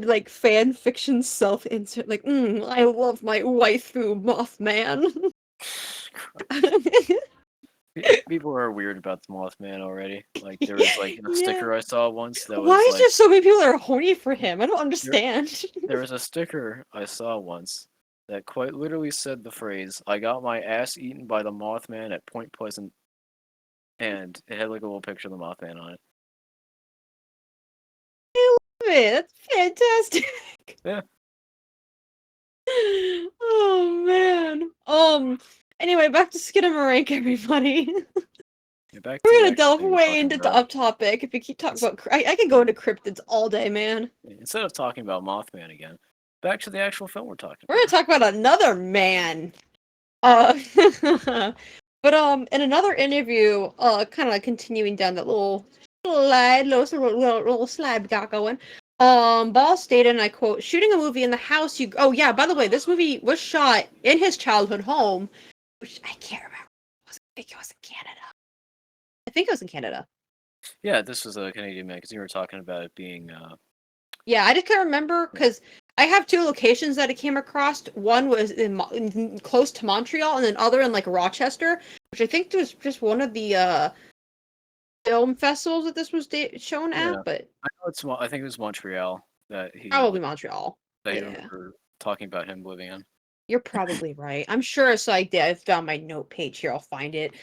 like fan fiction self insert like I love my waifu Mothman. People are weird about the Mothman already. Like there was like a Yeah. sticker I saw once that Why was is there like so many people that are horny for him? I don't there understand. there was a sticker I saw once that quite literally said the phrase "I got my ass eaten by the Mothman at Point Pleasant," and it had like a little picture of the Mothman on it. I love it. That's fantastic. Yeah, Oh man. Anyway, back to Skinamarink, everybody. Back to We're the gonna actual delve thing we're way talking into the about. up topic if we keep talking about. I can go into cryptids all day, man. Instead of talking about Mothman again, back to the actual film we're talking We're gonna about. talk about another man. Uh, but in another interview, kind of continuing down that little slide we got going. Ball stated, and I quote, "Shooting a movie in the house you." Oh yeah, by the way, this movie was shot in his childhood home, which I can't remember. I think it was in Canada. I think it was in Canada. Yeah, this was a Canadian man because you were talking about it being. Yeah, I just can't remember because I have two locations that I came across. One was close to Montreal, and then other in like Rochester, which I think was just one of the film festivals that this was shown Yeah, at, but I know it's. I think it was Montreal that he probably Montreal. that you Yeah, remember talking about him living in. you're probably right. I'm sure it's like that. I found my note page here. I'll find it.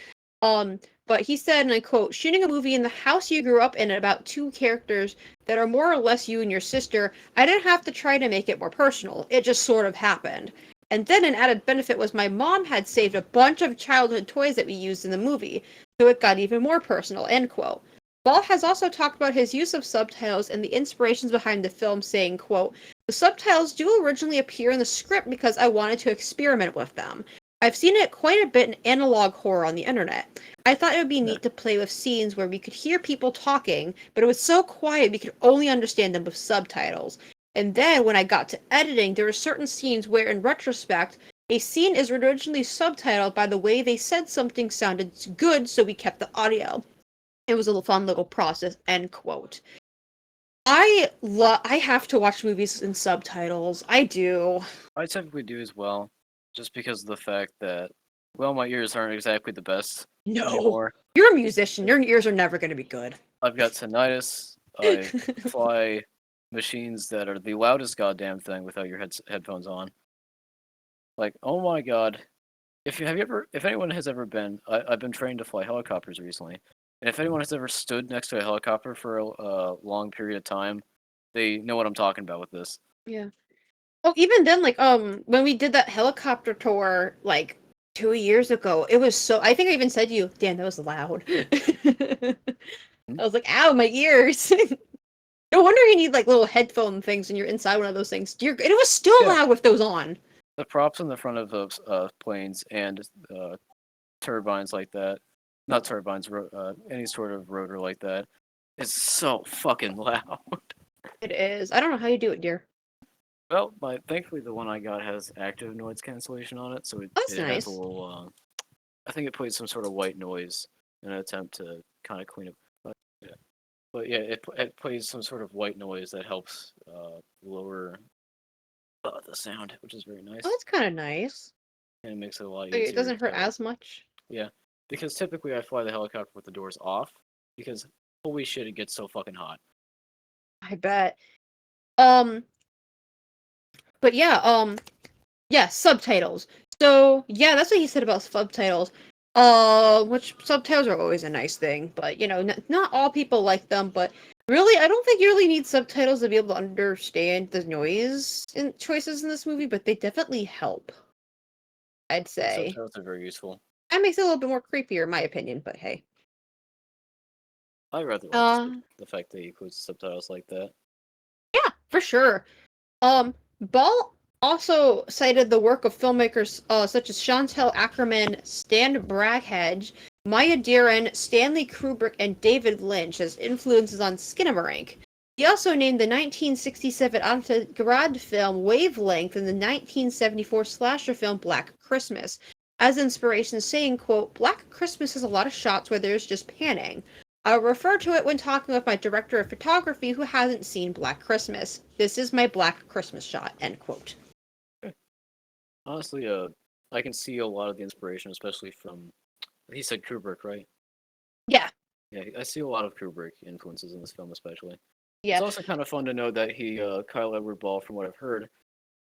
But he said, and I quote, "Shooting a movie in the house you grew up in about two characters that are more or less you and your sister, I didn't have to try to make it more personal. It just sort of happened. And then an added benefit was my mom had saved a bunch of childhood toys that we used in the movie, so it got even more personal," end quote. Ball has also talked about his use of subtitles and the inspirations behind the film, saying, quote, "The subtitles do originally appear in the script because I wanted to experiment with them. I've seen it quite a bit in analog horror on the internet. I thought it would be Yeah. neat to play with scenes where we could hear people talking, but it was so quiet we could only understand them with subtitles. And then when I got to editing, there were certain scenes where, in retrospect, a scene is originally subtitled by the way they said something sounded good, so we kept the audio. It was a fun little process," end quote. I have to watch movies in subtitles. I do. I typically do as well, just because of the fact that, well, my ears aren't exactly the best No. anymore. You're a musician. Your ears are never going to be good. I've got tinnitus. I fly machines that are the loudest goddamn thing without your headphones on. Like, oh my god. If anyone has ever been, I've been trained to fly helicopters recently, and if anyone has ever stood next to a helicopter for a long period of time, they know what I'm talking about with this. Yeah. Oh, even then, like, when we did that helicopter tour, like, 2 years ago, it was so. I think I even said to you, "Damn, that was loud." I Hmm? was like, "Ow, my ears." No wonder you need like little headphone things when you're inside one of those things. And it was still Yeah, loud with those on. the props in the front of those planes and turbines like that, not turbines, any sort of rotor like that, is so fucking loud. It is. I don't know how you do it, dear. Well, thankfully the one I got has active noise cancellation on it, so That's it has a nice. little. I think it plays some sort of white noise in an attempt to kind of clean it. But yeah, it plays some sort of white noise that helps lower the sound, which is very Oh, nice, that's kind of nice. and it makes it a lot Like, it easier doesn't hurt to. as much. Yeah, because typically I fly the helicopter with the doors off because holy shit, it gets so fucking hot. I bet. Um, but yeah, yeah, subtitles. So yeah, that's what he said about subtitles. Which subtitles are always a nice thing, but not all people like them. But really, I don't think you really need subtitles to be able to understand the noise and choices in this movie. But they definitely help. I'd Yeah, say subtitles are very useful. that makes it a little bit more creepier, in my opinion. But hey, I rather like uh, the fact that he includes subtitles like that. yeah, for sure. Ball also cited the work of filmmakers such as Chantal Akerman, Stan Brakhage, Maya Deren, Stanley Kubrick, and David Lynch as influences on Skinamarink. He also named the 1967 avant-garde film Wavelength and the 1974 slasher film Black Christmas as inspiration, saying, quote, "Black Christmas has a lot of shots where there's just panning. I'll refer to it when talking with my director of photography who hasn't seen Black Christmas. This is my Black Christmas shot," end quote. Honestly, I can see a lot of the inspiration, especially from. He said Kubrick, right? Yeah, Yeah, I see a lot of Kubrick influences in this film, especially. It's yeah. also kind of fun to know that Kyle Edward Ball, from what I've heard,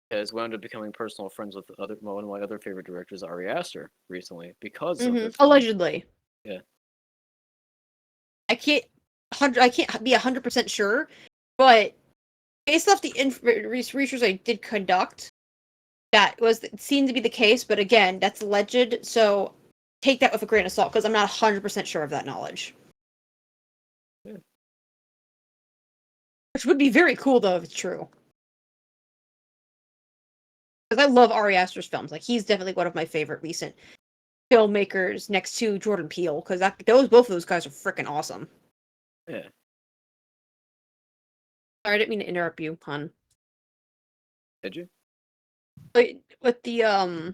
has wound up becoming personal friends with one of my other favorite directors, Ari Aster, recently because of this film. Allegedly. Yeah, I can't I can't be 100% sure, but based off the research I did conduct, that was seemed to be the case, but again, that's alleged, so take that with a grain of salt because I'm not 100% sure of that knowledge. Yeah. Which would be very cool though if it's true. Because I love Ari Aster's films. Like he's definitely one of my favorite recent filmmakers next to Jordan Peele because both of those guys are freaking awesome. Yeah. Sorry, I didn't mean to interrupt you, hon. Did you? But with the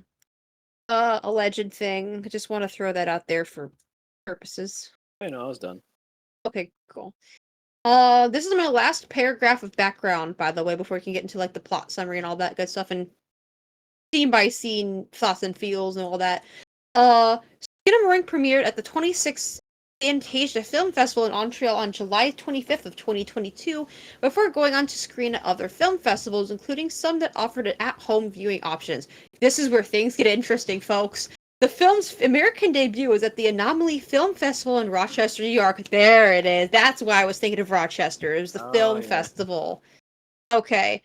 alleged thing, I just want to throw that out there for purposes. I know, I was done. Okay, cool. This is my last paragraph of background, by the way, before we can get into like the plot summary and all that good stuff and scene by scene thoughts and feels and all that. Skinamarink premiered at the 26th Fantasia Film Festival in Montreal on July 25th of 2022, before going on to screen at other film festivals, including some that offered at-home viewing options. This is where things get interesting, folks. The film's American debut was at the Anomaly Film Festival in Rochester, New York. There it is. That's why I was thinking of Rochester. It was the Oh film yeah. festival. Okay.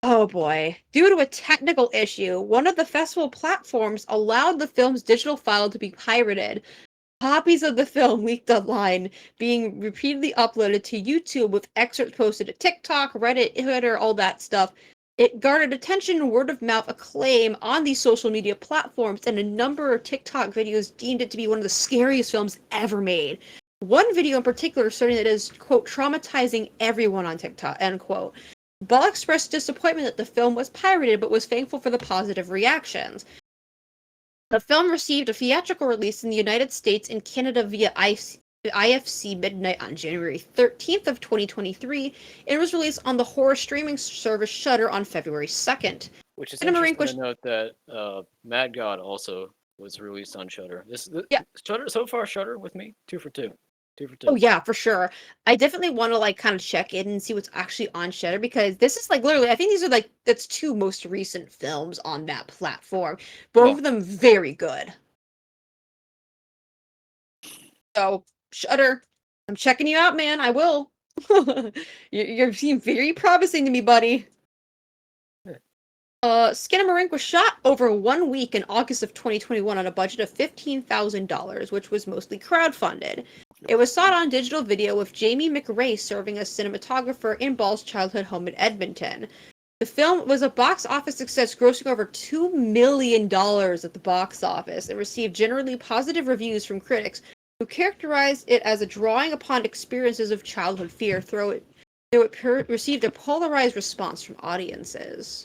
Oh boy. Due to a technical issue, one of the festival platforms allowed the film's digital file to be pirated. Copies of the film leaked online, being repeatedly uploaded to YouTube with excerpts posted to TikTok, Reddit, Twitter, all that stuff. It garnered attention and word of mouth acclaim on these social media platforms, and a number of TikTok videos deemed it to be one of the scariest films ever made. One video in particular stating that it is, quote, traumatizing everyone on TikTok, end quote. Ball expressed disappointment that the film was pirated, but was thankful for the positive reactions. The film received a theatrical release in the United States and Canada via IFC Midnight on January 13th of 2023, and was released on the horror streaming service Shudder on February 2nd. Which is Skinamarink interesting was to note that Mad God also was released on Shudder. yeah. Shudder so far. Shudder with me, 2 for 2, 2 for 2. Oh yeah, for sure. I definitely want to like kind of check in and see what's actually on Shudder because this is like literally I think these are like that's two most recent films on that platform. Both Yeah. of them very good. So, Shudder, I'm checking you out, man. I will. You seem very promising to me, buddy. Yeah. Skinamarink was shot over 1 week in August of 2021 on a budget of $15,000, which was mostly crowdfunded. It was shot on digital video with Jamie McRae serving as cinematographer in Ball's childhood home in Edmonton. The film was a box office success, grossing over $2 million at the box office and received generally positive reviews from critics who characterized it as a drawing upon experiences of childhood fear, though it received a polarized response from audiences.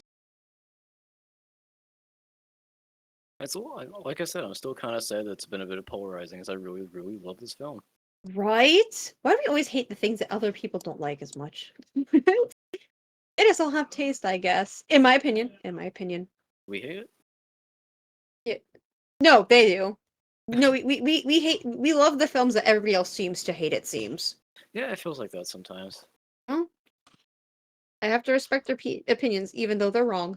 It's like I said, I'm still kind of sad that it's been a bit of polarizing, as I really, really love this film. Right? Why do we always hate the things that other people don't like as much? It just all have taste, I guess. In my opinion. In my opinion. We hate it. Yeah. No, they do. No, we hate we love the films that everybody else seems to hate, it seems. Yeah, it feels like that sometimes. Well, I have to respect their opinions, even though they're wrong.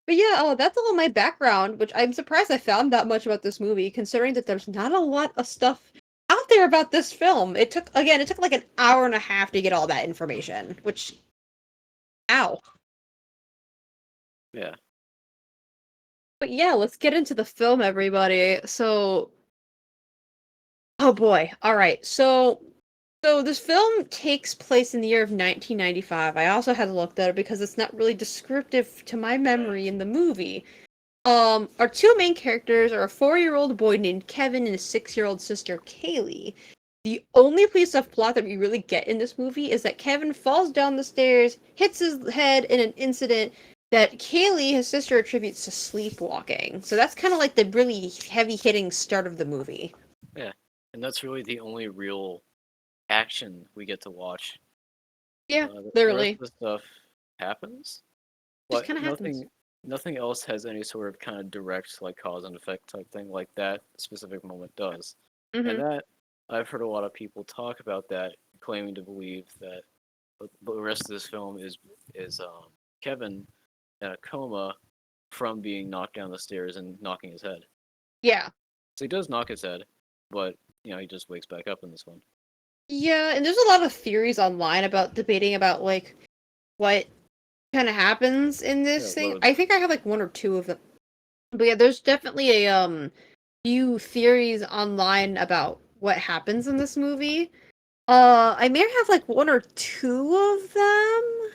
But yeah, that's all my background, which I'm surprised I found that much about this movie, considering that there's not a lot of stuff out there about this film. It took like an hour and a half to get all that information, which, ow. Yeah. But yeah, let's get into the film, everybody. So, oh boy. All right. So this film takes place in the year of 1995. I also had to look that up because it's not really descriptive to my memory in the movie. Our two main characters are a 4-year-old boy named Kevin and his 6-year-old sister Kaylee. The only piece of plot that we really get in this movie is that Kevin falls down the stairs, hits his head in an incident that Kaylee, his sister, attributes to sleepwalking. So that's kind of like the really heavy-hitting start of the movie. Yeah. And that's really the only real action we get to watch. Yeah, The rest literally. of the stuff happens, Just but kind of happens. nothing else has any sort of kind of direct like cause and effect type thing like that specific moment does. And Mm-hmm. that I've heard a lot of people talk about that, claiming to believe that the rest of this film is Kevin in a coma from being knocked down the stairs and knocking his head. Yeah. So he does knock his head, but he just wakes back up in this one. Yeah, and there's a lot of theories online about debating about like what kind of happens in Yeah, this thing. loads. I think I have like one or two of them. But yeah, there's definitely a few theories online about what happens in this movie. I may have like one or two of them,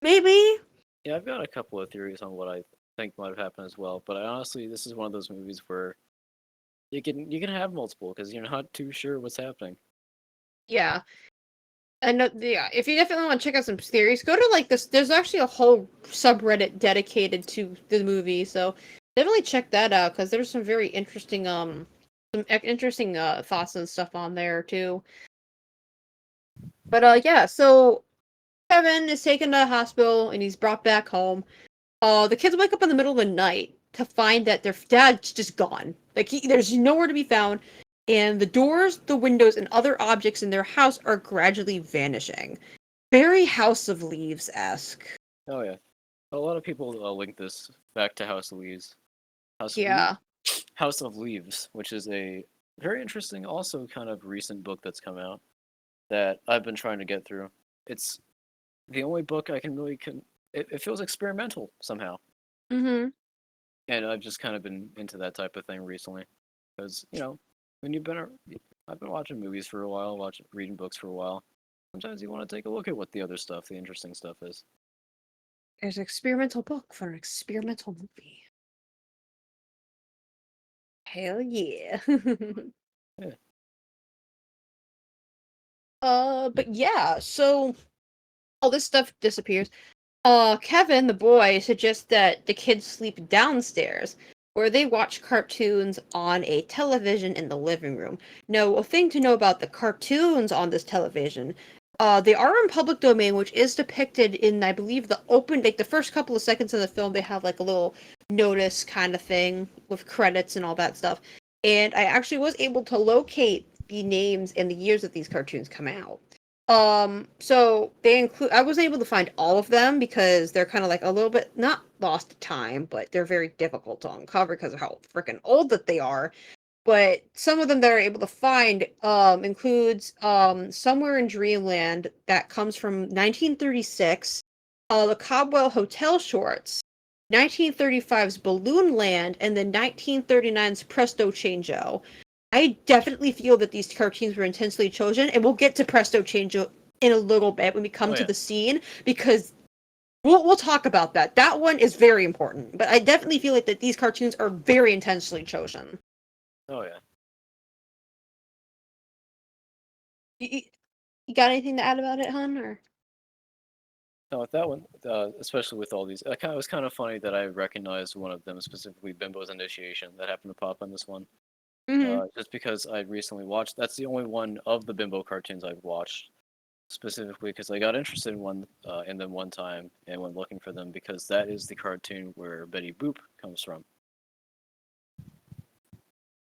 maybe. Yeah, I've got a couple of theories on what I think might have happened as well, but honestly, this is one of those movies where you can have multiple because you're not too sure what's happening. Yeah. And yeah, if you definitely want to check out some theories, go to like this. There's actually a whole subreddit dedicated to the movie, so definitely check that out because there's some very interesting interesting thoughts and stuff on there too. But yeah, so Kevin is taken to the hospital and he's brought back home. The kids wake up in the middle of the night to find that their dad's just gone. Like there's nowhere to be found, and the doors, the windows, and other objects in their house are gradually vanishing. Very House of Leaves esque. Oh yeah, a lot of people link this back to House of Leaves. House of Leaves, Yeah. House of Leaves, which is a very interesting, also kind of recent book that's come out that I've been trying to get through. It's the only book I can really it feels experimental somehow, Mm-hmm. and I've just kind of been into that type of thing recently because when I've been watching movies for a while, reading books for a while. Sometimes you want to take a look at what the other stuff, the interesting stuff is. There's an experimental book for an experimental movie. Hell yeah. Yeah. But yeah, so all this stuff disappears. Kevin, the boy, suggests that the kids sleep downstairs, where they watch cartoons on a television in the living room. Now, a thing to know about the cartoons on this television, they are in public domain, which is depicted in, I believe, like the first couple of seconds of the film, they have like a little notice kind of thing with credits and all that stuff. And I actually was able to locate the names and the years that these cartoons come out. So they include I was able to find all of them because they're kind of like a little bit not lost to time, but they're very difficult to uncover because of how freaking old that they are. But some of them that are able to find includes Somewhere in Dreamland that comes from 1936, the Cobwell Hotel shorts, 1935's Balloon Land, and then 1939's Presto Changeo. I definitely feel that these cartoons were intentionally chosen, and we'll get to Presto Changeo in a little bit when we come Oh to yeah. the scene because we'll talk about that. That one is very important, but I definitely feel like that these cartoons are very intentionally chosen. Oh yeah. You, you got anything to add about it, hun? Or No, with that one, especially with all these, it was kind of funny that I recognized one of them specifically, Bimbo's Initiation, that happened to pop on this one. mm-hmm. Just because I recently watched, that's the only one of the Bimbo cartoons I've watched specifically because I got interested in them one time and went looking for them because that is the cartoon where Betty Boop comes from.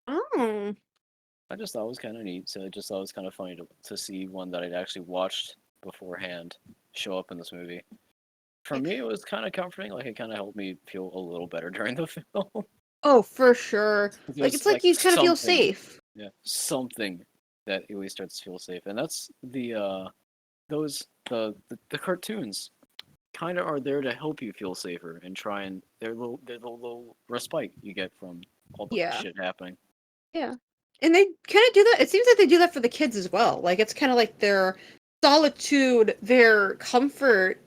Oh, I just thought it was kind of neat, so I just thought it was kind of funny to see one that I'd actually watched beforehand show up in this movie. For me, it was kind of comforting. Like it kind of helped me feel a little better during the film. oh, for sure. Like There's it's like like you kind of feel something, safe. yeah, something that at least starts to feel safe, and that's the cartoons kind of are there to help you feel safer and try and they're the little respite you get from all the Yeah, shit happening. yeah. And they kind of do that. It seems like they do that for the kids as well. Like it's kind of like their solitude, their comfort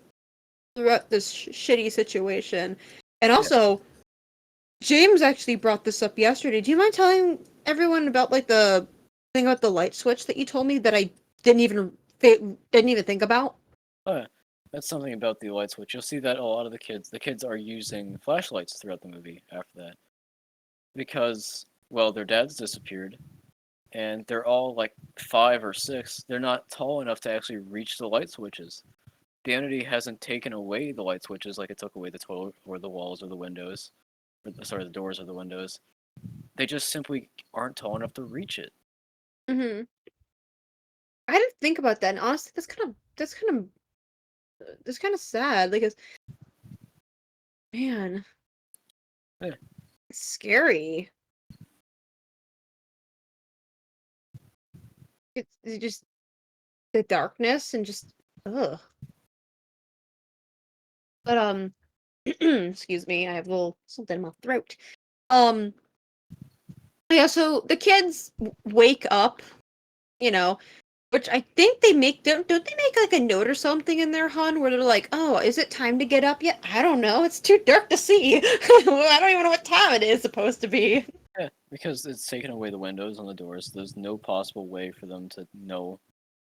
throughout this shitty situation. And Yeah. also, James actually brought this up yesterday. Do you mind telling everyone about like the thing about the light switch that you told me that I didn't even think about? Oh, yeah. That's something about the light switch. You'll see that a lot of the kids are using flashlights throughout the movie after that because well, their dads disappeared and they're all like 5 or 6. They're not tall enough to actually reach the light switches. The entity hasn't taken away the light switches like it took away the toilet or the walls or the windows, sorry, the doors or the windows. They just simply aren't tall enough to reach it. Mm-hmm. I didn't think about that, and honestly, that's kind of sad. Like, it's man, Yeah. it's scary. It's just the darkness and just ugh. But Excuse me, I have a little something in my throat. Um, yeah, so the kids wake up, you know, which I think they make don't they make like a note or something in their hun where they're like, "Oh, is it time to get up yet?" I don't know. It's too dark to see. I don't even know what time it is supposed to be. Yeah, because it's taken away the windows on the doors. There's no possible way for them to know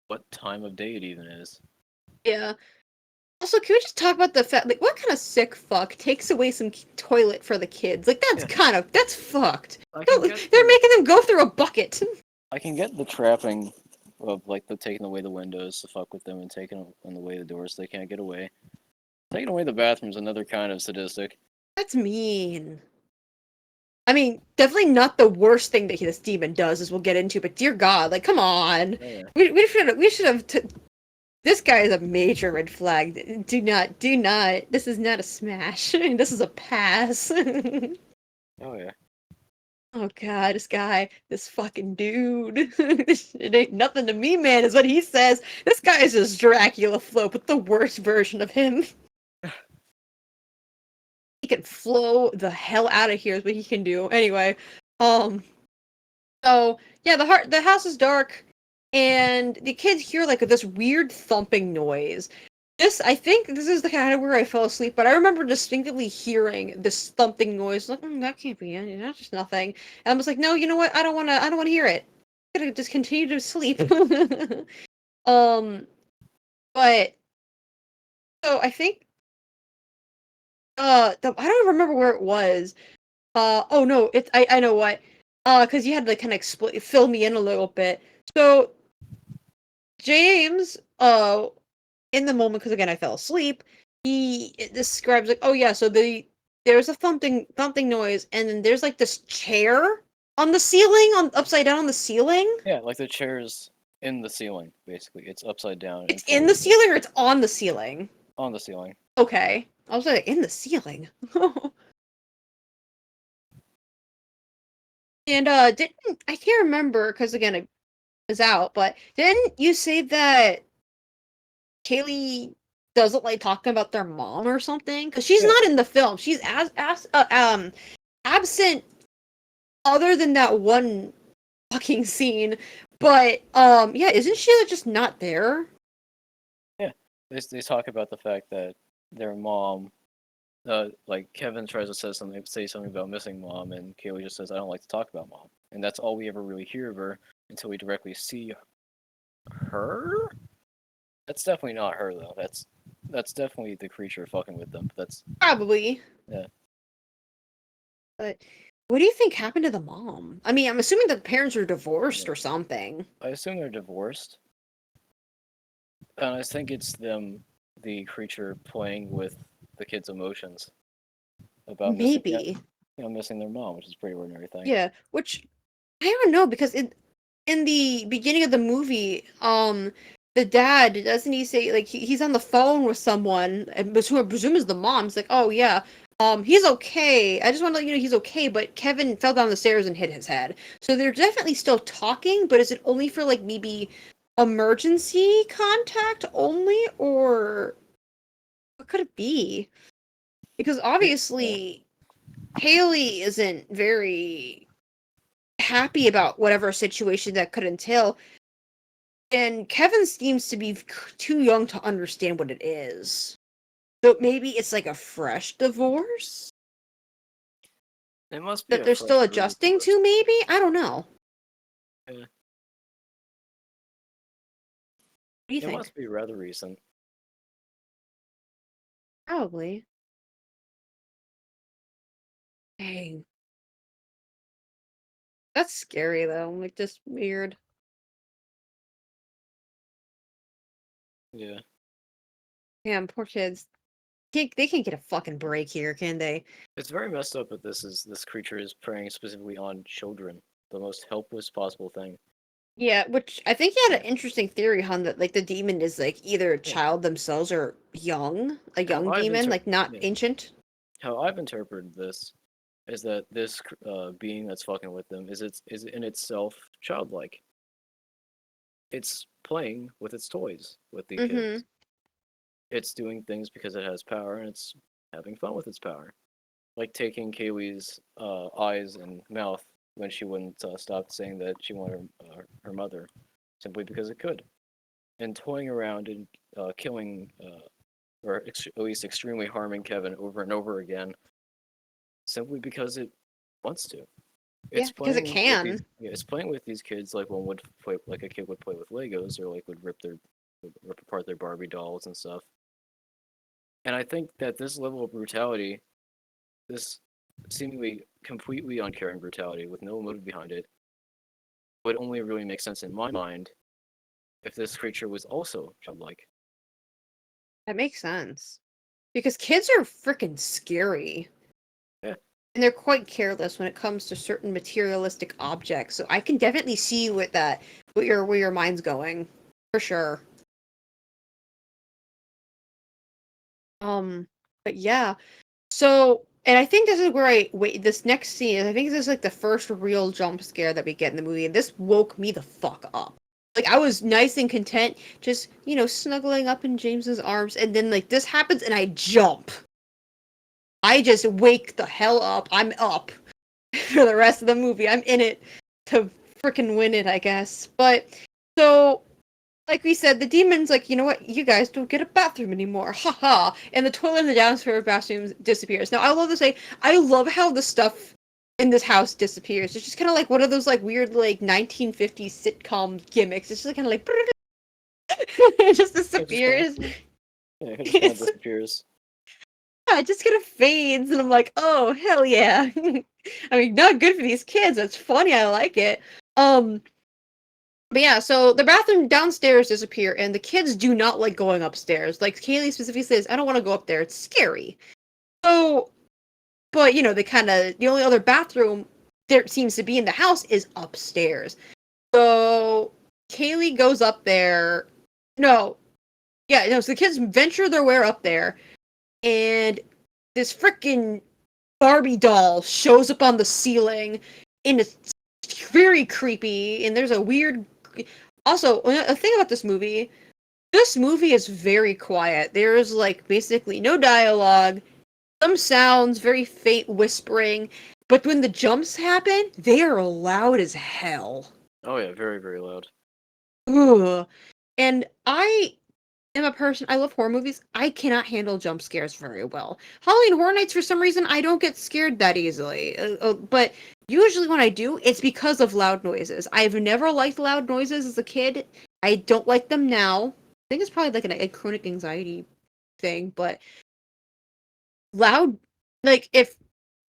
what time of day it even is. Yeah. Also, can we just talk about the fact, like, what kind of sick fuck takes away some toilet for the kids? Like, Yeah. that's fucked. I No, can get they're the making them go through a bucket. I can get the trapping of like the taking away the windows to fuck with them and taking away the doors so they can't get away. Taking away the bathroom's another kind of sadistic. That's mean. I mean, definitely not the worst thing that this demon does, as we'll get into. But dear God, like, come on, Yeah. we should have. This guy is a major red flag. Do not. This is not a smash. This is a pass. Oh yeah. Oh God, this guy, this fucking dude. It ain't nothing to me, man, is what he says. This guy is just Dracula flow, but the worst version of him. He can flow the hell out of here is what he can do. Anyway, um, so yeah, the house is dark, and the kids hear like this weird thumping noise. I think this is the kind of where I fell asleep, but I remember distinctly hearing this thumping noise. Like, that can't be it. That's just nothing. And I was like, no, you know what? I don't want to hear it. I'm gonna just continue to sleep. um, but so I think I don't remember where it was. Oh no, I know what. Because you had to kind of fill me in a little bit. So James, in the moment, because again I fell asleep, he describes like, oh yeah, so there's a thumping noise, and then there's like this chair on the ceiling, on upside down on the ceiling. Yeah, like the chair's in the ceiling, basically. It's upside down and It's in the forward ceiling or it's on the ceiling. on the ceiling. Okay, I was like in the ceiling. And didn't I can't remember because again I was out, but didn't you say that Kaylee doesn't like talking about their mom or something? Because she's Yeah. not in the film. She's absent other than that one fucking scene. But yeah, isn't she like, just not there? Yeah. They talk about the fact that their mom like Kevin tries to say something about missing mom, and Kaylee just says, "I don't like to talk about mom," and that's all we ever really hear of her until we directly see her. That's definitely not her though. That's definitely the creature fucking with them. That's Probably. yeah. But what do you think happened to the mom? I mean, I'm assuming that the parents are divorced Yeah. or something. I assume they're divorced, and I think it's them, the creature, playing with the kids' emotions about missing, yeah, Maybe. missing their mom, which is a pretty ordinary thing. Yeah, which I don't know because in the beginning of the movie, the dad doesn't he say like he's on the phone with someone, and who I presume is the mom. He's like, oh yeah, he's okay. I just want to let you know he's okay. But Kevin fell down the stairs and hit his head, so they're definitely still talking. But is it only for like maybe emergency contact only, or what could it be? Because Yeah. obviously Haley isn't very happy about whatever situation that could entail. And Kevin seems to be too young to understand what it is. So maybe it's like a fresh divorce It must be that a they're fresh still adjusting divorce. to, maybe? I don't know. Yeah. What do you It think? must be rather recent. Probably. Dang. That's scary though. Like just weird. Yeah. Damn, poor kids. They can't get a fucking break here, can they? It's very messed up that this creature is preying specifically on children, the most helpless possible thing. Yeah, which I think you had Yeah. an interesting theory, hun, that like the demon is like either a Yeah. child themselves or a How young I've demon, inter- like not yeah. ancient. How I've interpreted this is that this being that's fucking with them is in itself childlike. It's playing with its toys with the Mm-hmm. kids. It's doing things because it has power, and it's having fun with its power, like taking Kaylee's eyes and mouth when she wouldn't stop saying that she wanted her mother, simply because it could, and toying around and killing, or at least extremely harming Kevin over and over again, simply because it wants to. Yeah, It's because it playing with can. these. Yeah, it's playing with these kids like one would play, like a kid would play with Legos, or like would rip apart their Barbie dolls and stuff. And I think that this level of brutality, this seemingly completely uncaring brutality with no motive behind it, would only really make sense in my mind if this creature was also childlike. That makes sense. Because kids are freaking scary. Yeah, And they're quite careless when it comes to certain materialistic objects. So I can definitely see where your mind's going. For sure. But yeah. So, and I think this is where this next scene, I think this is like the first real jump scare that we get in the movie, and this woke me the fuck up. Like, I was nice and content, just, snuggling up in James's arms, and then, like, this happens, and I jump. I just wake the hell up. I'm up for the rest of the movie. I'm in it to freaking win it, I guess. But, so, like we said, the demon's like, you know what? You guys don't get a bathroom anymore. Ha ha. And the toilet in the downstairs bathroom disappears. Now, I love to say, I love how the stuff in this house disappears. It's just kind of like one of those like weird like 1950s sitcom gimmicks. It's just kind of like it just it just kind of disappears. it just kind of It's disappears. yeah, it just kind of fades, and I'm like, oh hell yeah. I mean, not good for these kids. That's funny. I like it. Um, But yeah, so the bathroom downstairs disappear, and the kids do not like going upstairs. Like Kaylee specifically says, I don't want to go up there. It's scary. So, but the only other bathroom there seems to be in the house is upstairs. So Kaylee goes up there. No, yeah, no. So the kids venture their way up there, and this freaking Barbie doll shows up on the ceiling, and it's very creepy. And there's a weird. Also, a thing about this movie is very quiet. There is like basically no dialogue, some sounds, very faint whispering, but when the jumps happen, they are loud as hell. Oh yeah, very very loud. Ugh. And I am a person, I love horror movies. I cannot handle jump scares very well. Halloween Horror Nights, for some reason, I don't get scared that easily. But usually when I do, it's because of loud noises. I've never liked loud noises as a kid. I don't like them now. I think it's probably like a chronic anxiety thing, but loud, like if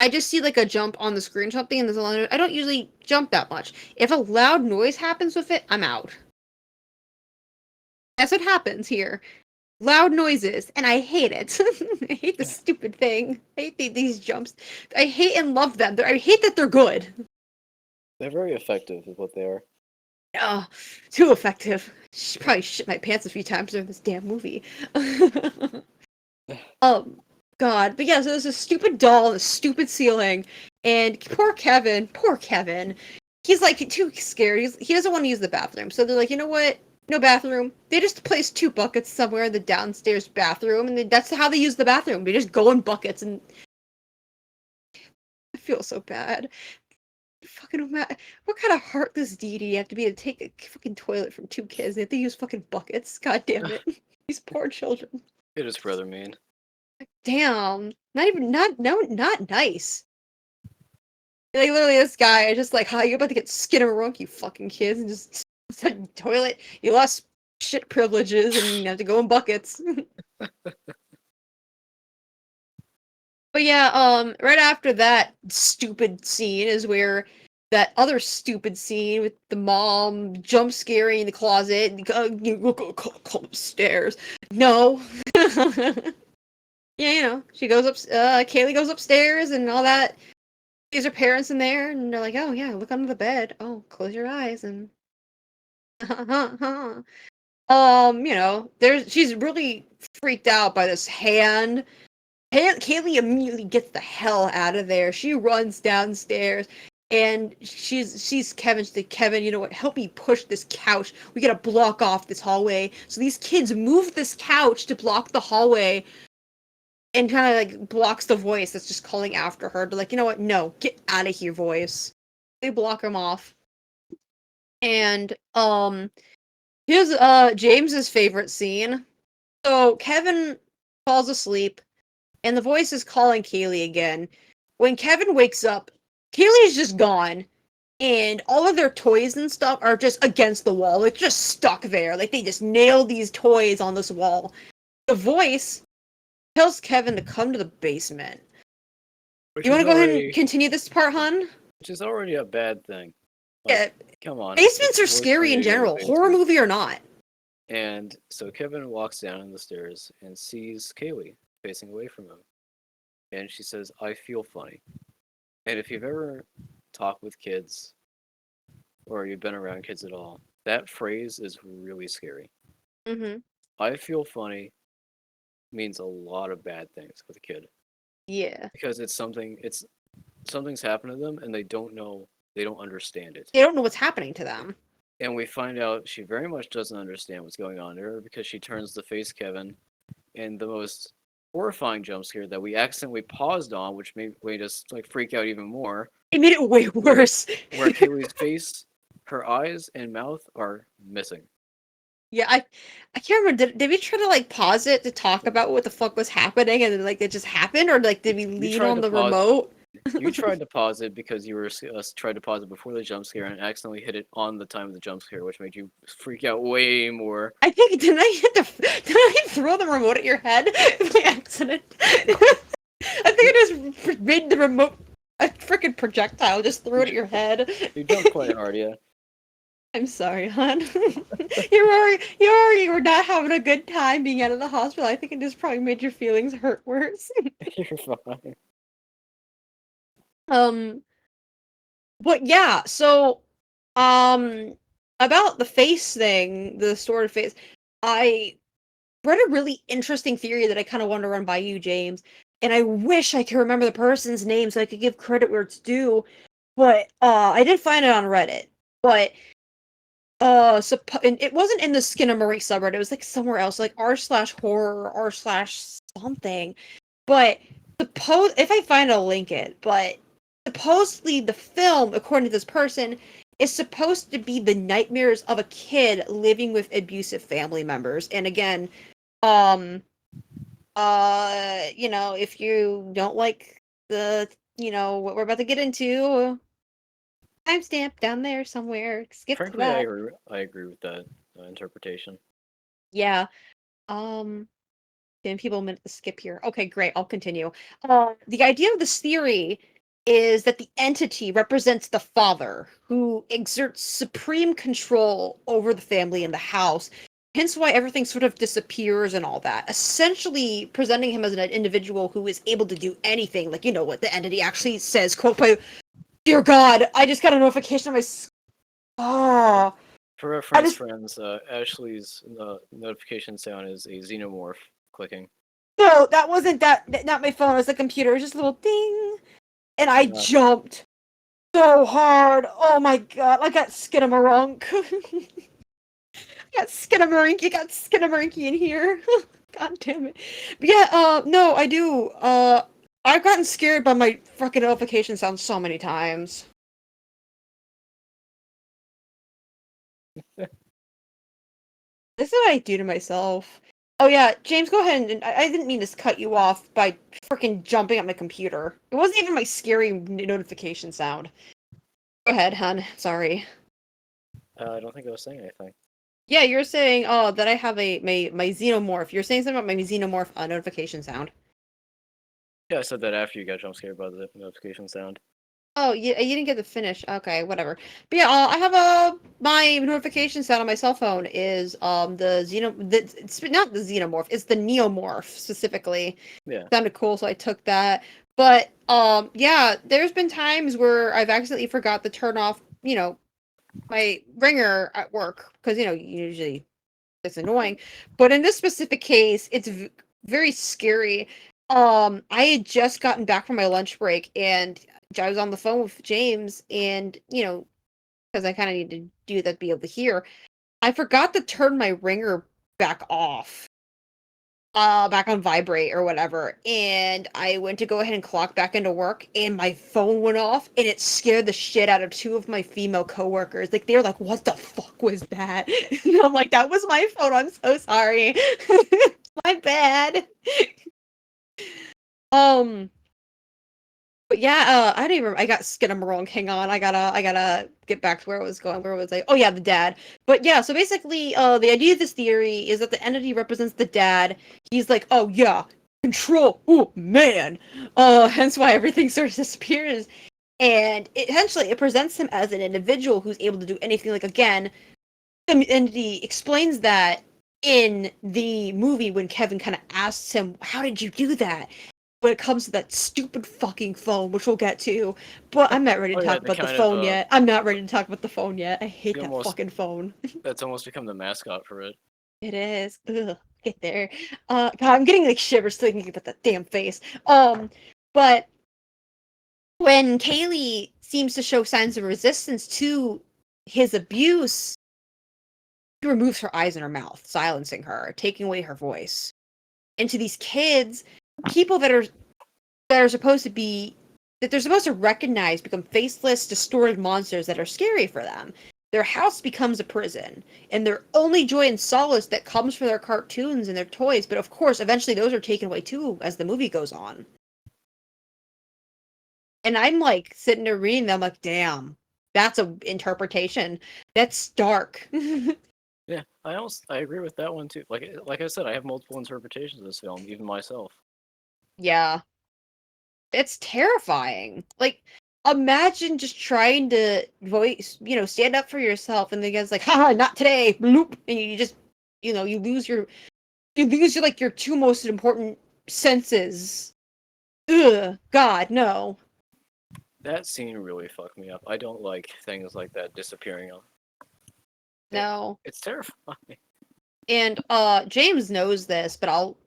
I just see like a jump on the screen or something and there's a loud, I don't usually jump that much. If a loud noise happens with it, I'm out. That's what happens here. Loud noises, and I hate it. I hate the stupid thing. I hate these jumps. I hate and love them. I hate that they're good. They're very effective, is what they are. Oh, too effective. Probably shit my pants a few times during this damn movie. um, God. But yeah, so there's a stupid doll on a stupid ceiling, and poor Kevin, he's like too scared. He doesn't want to use the bathroom. So they're like, you know what? No bathroom. They just place 2 buckets somewhere in the downstairs bathroom, and that's how they use the bathroom. They just go in buckets, and I feel so bad. Fucking what kind of heartless deity you have to be to take a fucking toilet from 2 kids? They have to use fucking buckets. God damn it. These poor children. It is rather mean. Damn. Not even not nice. Like literally this guy is just like, hi, you're about to get Skinamarink, you fucking kids, and just toilet. You lost shit privileges and you have to go in buckets. But yeah, right after that stupid scene is where that other stupid scene with the mom jump scaring in the closet and you go come upstairs. No. Yeah, she goes up. Kaylee goes upstairs and all that. Sees her parents in there, and they're like, "Oh yeah, look under the bed. Oh, close your eyes and." She's really freaked out by this hand. Kaylee immediately gets the hell out of there. She runs downstairs, and she's Kevin. She's like, Kevin, you know what? Help me push this couch. We gotta block off this hallway. So these kids move this couch to block the hallway. and kind of like blocks the voice that's just calling after her. But like, you know what? No, get out of here, voice. They block him off. And here's James's favorite scene. So Kevin falls asleep, and the voice is calling Kaylee again. When Kevin wakes up, Kaylee's just gone, and all of their toys and stuff are just against the wall, like just stuck there. Like they just nailed these toys on this wall. The voice tells Kevin to come to the basement. Which You want is to go ahead and already continue this part, hun? which is already a bad thing. Like, Yeah, come on. basements are It's the worst scary thing in to go to the general, horror basement. movie or not. And so Kevin walks down the stairs and sees Kaylee facing away from him. And she says, I feel funny. And if you've ever talked with kids or you've been around kids at all, that phrase is really scary. Mm-hmm. I feel funny means a lot of bad things with a kid Yeah. because something's happened to them and they don't understand it. They don't know what's happening to them. And we find out she very much doesn't understand what's going on to her because she turns to face Kevin in the most horrifying jump scare that we accidentally paused on, which made us like freak out even more. It made it way worse. Where Kaylee's face, her eyes and mouth are missing. Yeah, I can't remember. Did we try to like pause it to talk about what the fuck was happening, and then like it just happened, or like did we You lean tried on to the pause. remote? You tried to pause it because you were tried to pause it before the jump scare and accidentally hit it on the time of the jump scare, which made you freak out way more. I think did I throw the remote at your head by accident? I think I just made the remote a freaking projectile, just threw it at your head. You jumped quite hard, yeah. I'm sorry, hon. You were not having a good time being out of the hospital. I think it just probably made your feelings hurt worse. You're fine. Um, but yeah, so about the face thing, the stored face, I read a really interesting theory that I kind of want to run by you, James. And I wish I could remember the person's name so I could give credit where it's due. But I did find it on Reddit. But and it wasn't in the Skinamarink subreddit. It was like somewhere else, like r/horror r/something. But suppose if I find it, I'll link it. But supposedly the film, according to this person, is supposed to be the nightmares of a kid living with abusive family members. And again, um, if you don't like what we're about to get into, timestamp down there somewhere. Skip to Frankly, that. I agree with that interpretation. Yeah. Um, Giving people a minute to skip here. Okay, great. I'll continue. The idea of this theory is that the entity represents the father, who exerts supreme control over the family and the house. Hence why everything sort of disappears and all that. Essentially presenting him as an individual who is able to do anything. Like, what the entity actually says, quote, by, dear God, I just got a notification on my... Oh, For I reference, just... friends, Ashley's notification sound is a xenomorph clicking. No, that wasn't not my phone. It was the computer. It was just a little ding. And I Uh, jumped so hard. Oh my god, I got Skinamarink. You got Skinamarink in here. God damn it. But yeah, no, I do. I've gotten scared by my fucking notification sound so many times. This is what I do to myself. Oh yeah, James, go ahead and I didn't mean to cut you off by freaking jumping at my computer. It wasn't even my scary notification sound. Go ahead, hun. Sorry. I don't think I was saying anything. Yeah, you're saying, oh, that I have my xenomorph. You're saying something about my xenomorph notification sound. Yeah, I said that after you got jump scared by the notification sound. Oh, you didn't get to finish. Okay, whatever. But yeah, I have my notification sound on my cell phone is it's not the xenomorph, it's the neomorph specifically. Yeah. Sounded cool, so I took that. But yeah, there's been times where I've accidentally forgot to turn off, my ringer at work because usually it's annoying. But in this specific case, it's very scary. I had just gotten back from my lunch break and I was on the phone with James, and because I kind of need to do that to be able to hear, I forgot to turn my ringer back off. back on vibrate or whatever, and I went to go ahead and clock back into work, and my phone went off, and it scared the shit out of two of my female coworkers. Like, they were like, "What the fuck was that?" And I'm like, "That was my phone. I'm so sorry. My bad." Um, but yeah, I don't even. I got Skinamarink. Hang on, I gotta get back to where I was going. Where was I? Oh yeah, the dad. But yeah, so basically, the idea of this theory is that the entity represents the dad. He's like, oh yeah, control. Oh man. Hence why everything sort of disappears. And essentially, it presents him as an individual who's able to do anything. Like again, the entity explains that in the movie when Kevin kind of asks him, "How did you do that?" When it comes to that stupid fucking phone, which we'll get to. But I'm not ready Oh to yeah, talk they about the kind of phone yet. I'm not ready to talk about the phone yet. I hate they that almost fucking phone. that's almost become the mascot for it. It is. Ugh, get there. God, I'm getting like shivers thinking about that damn face. But when Kaylee seems to show signs of resistance to his abuse, he removes her eyes and her mouth, silencing her, taking away her voice. And to these kids, people that are supposed to be that they're supposed to recognize become faceless, distorted monsters that are scary for them. Their house becomes a prison, and their only joy and solace that comes from their cartoons and their toys. But of course, eventually those are taken away too as the movie goes on. And I'm like sitting there reading them, like, damn, that's a interpretation. That's dark. Yeah, I agree with that one too. Like I said, I have multiple interpretations of this film, even myself. Yeah. It's terrifying. Like, imagine just trying to stand up for yourself, and the guy's like, haha, not today, bloop, and you just, you lose your like your two most important senses. Ugh, God, no. That scene really fucked me up. I don't like things like that disappearing. It, No. it's terrifying. And James knows this, but I'll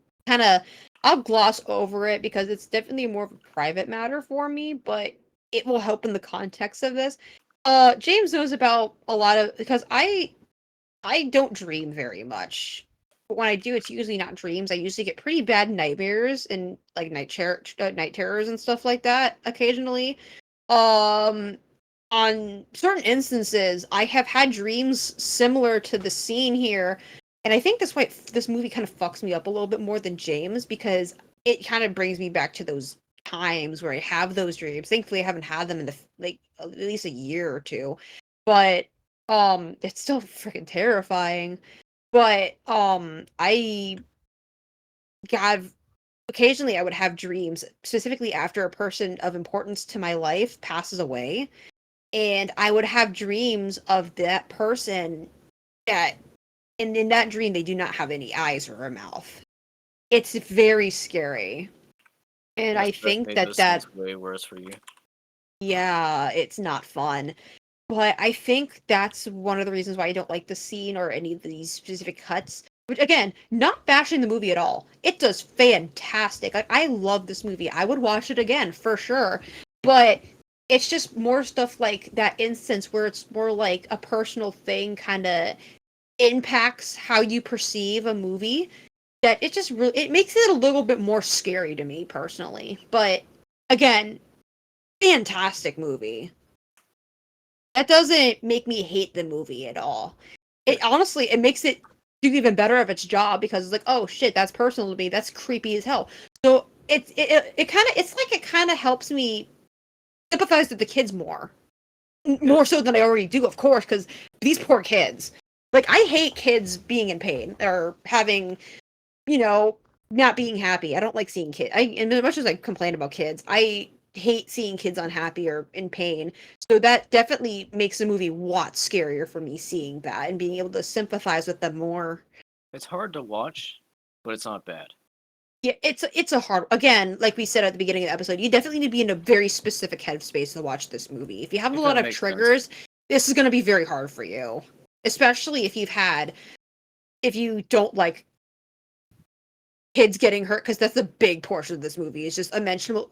gloss over it because it's definitely more of a private matter for me, but it will help in the context of this. James knows about a lot of because I don't dream very much. But when I do, it's usually not dreams. I usually get pretty bad nightmares and like night terrors and stuff like that occasionally. Um, on certain instances, I have had dreams similar to the scene here, and I think that's why this movie kind of fucks me up a little bit more than James because it kind of brings me back to those times where I have those dreams. Thankfully, I haven't had them in like at least a year or two, but it's still freaking terrifying. But I have occasionally I would have dreams specifically after a person of importance to my life passes away, and I would have dreams of that person that, and in that dream, they do not have any eyes or a mouth. It's very scary. And Yes, I that think made that those scenes way worse for you. yeah, it's not fun. But I think that's one of the reasons why I don't like the scene or any of these specific cuts. Which again, not bashing the movie at all. It does fantastic. Like I love this movie. I would watch it again for sure. But it's just more stuff like that instance where it's more like a personal thing kind of impacts how you perceive a movie that it just really it makes it a little bit more scary to me personally. But again, fantastic movie. That doesn't make me hate the movie at all. Yeah, It honestly it makes it do even better of its job because it's like, oh shit, that's personal to me. That's creepy as hell. So it kind of it's like it kind of helps me sympathize with the kids yeah. more so than I already do, of course, because these poor kids. Like I hate kids being in pain or having you know, not being happy. I don't like seeing kids. And as much as I complain about kids, I hate seeing kids unhappy or in pain. So that definitely makes the movie lots scarier for me seeing that and being able to sympathize with them more. It's hard to watch, but it's not bad. Yeah, it's a hard again, like we said at the beginning of the episode, you definitely need to be in a very specific headspace to watch this movie. If you have a If lot that of makes sense. triggers, this is gonna be very hard for you. Especially if you don't like kids getting hurt because that's a big portion of this movie. It's just emotional,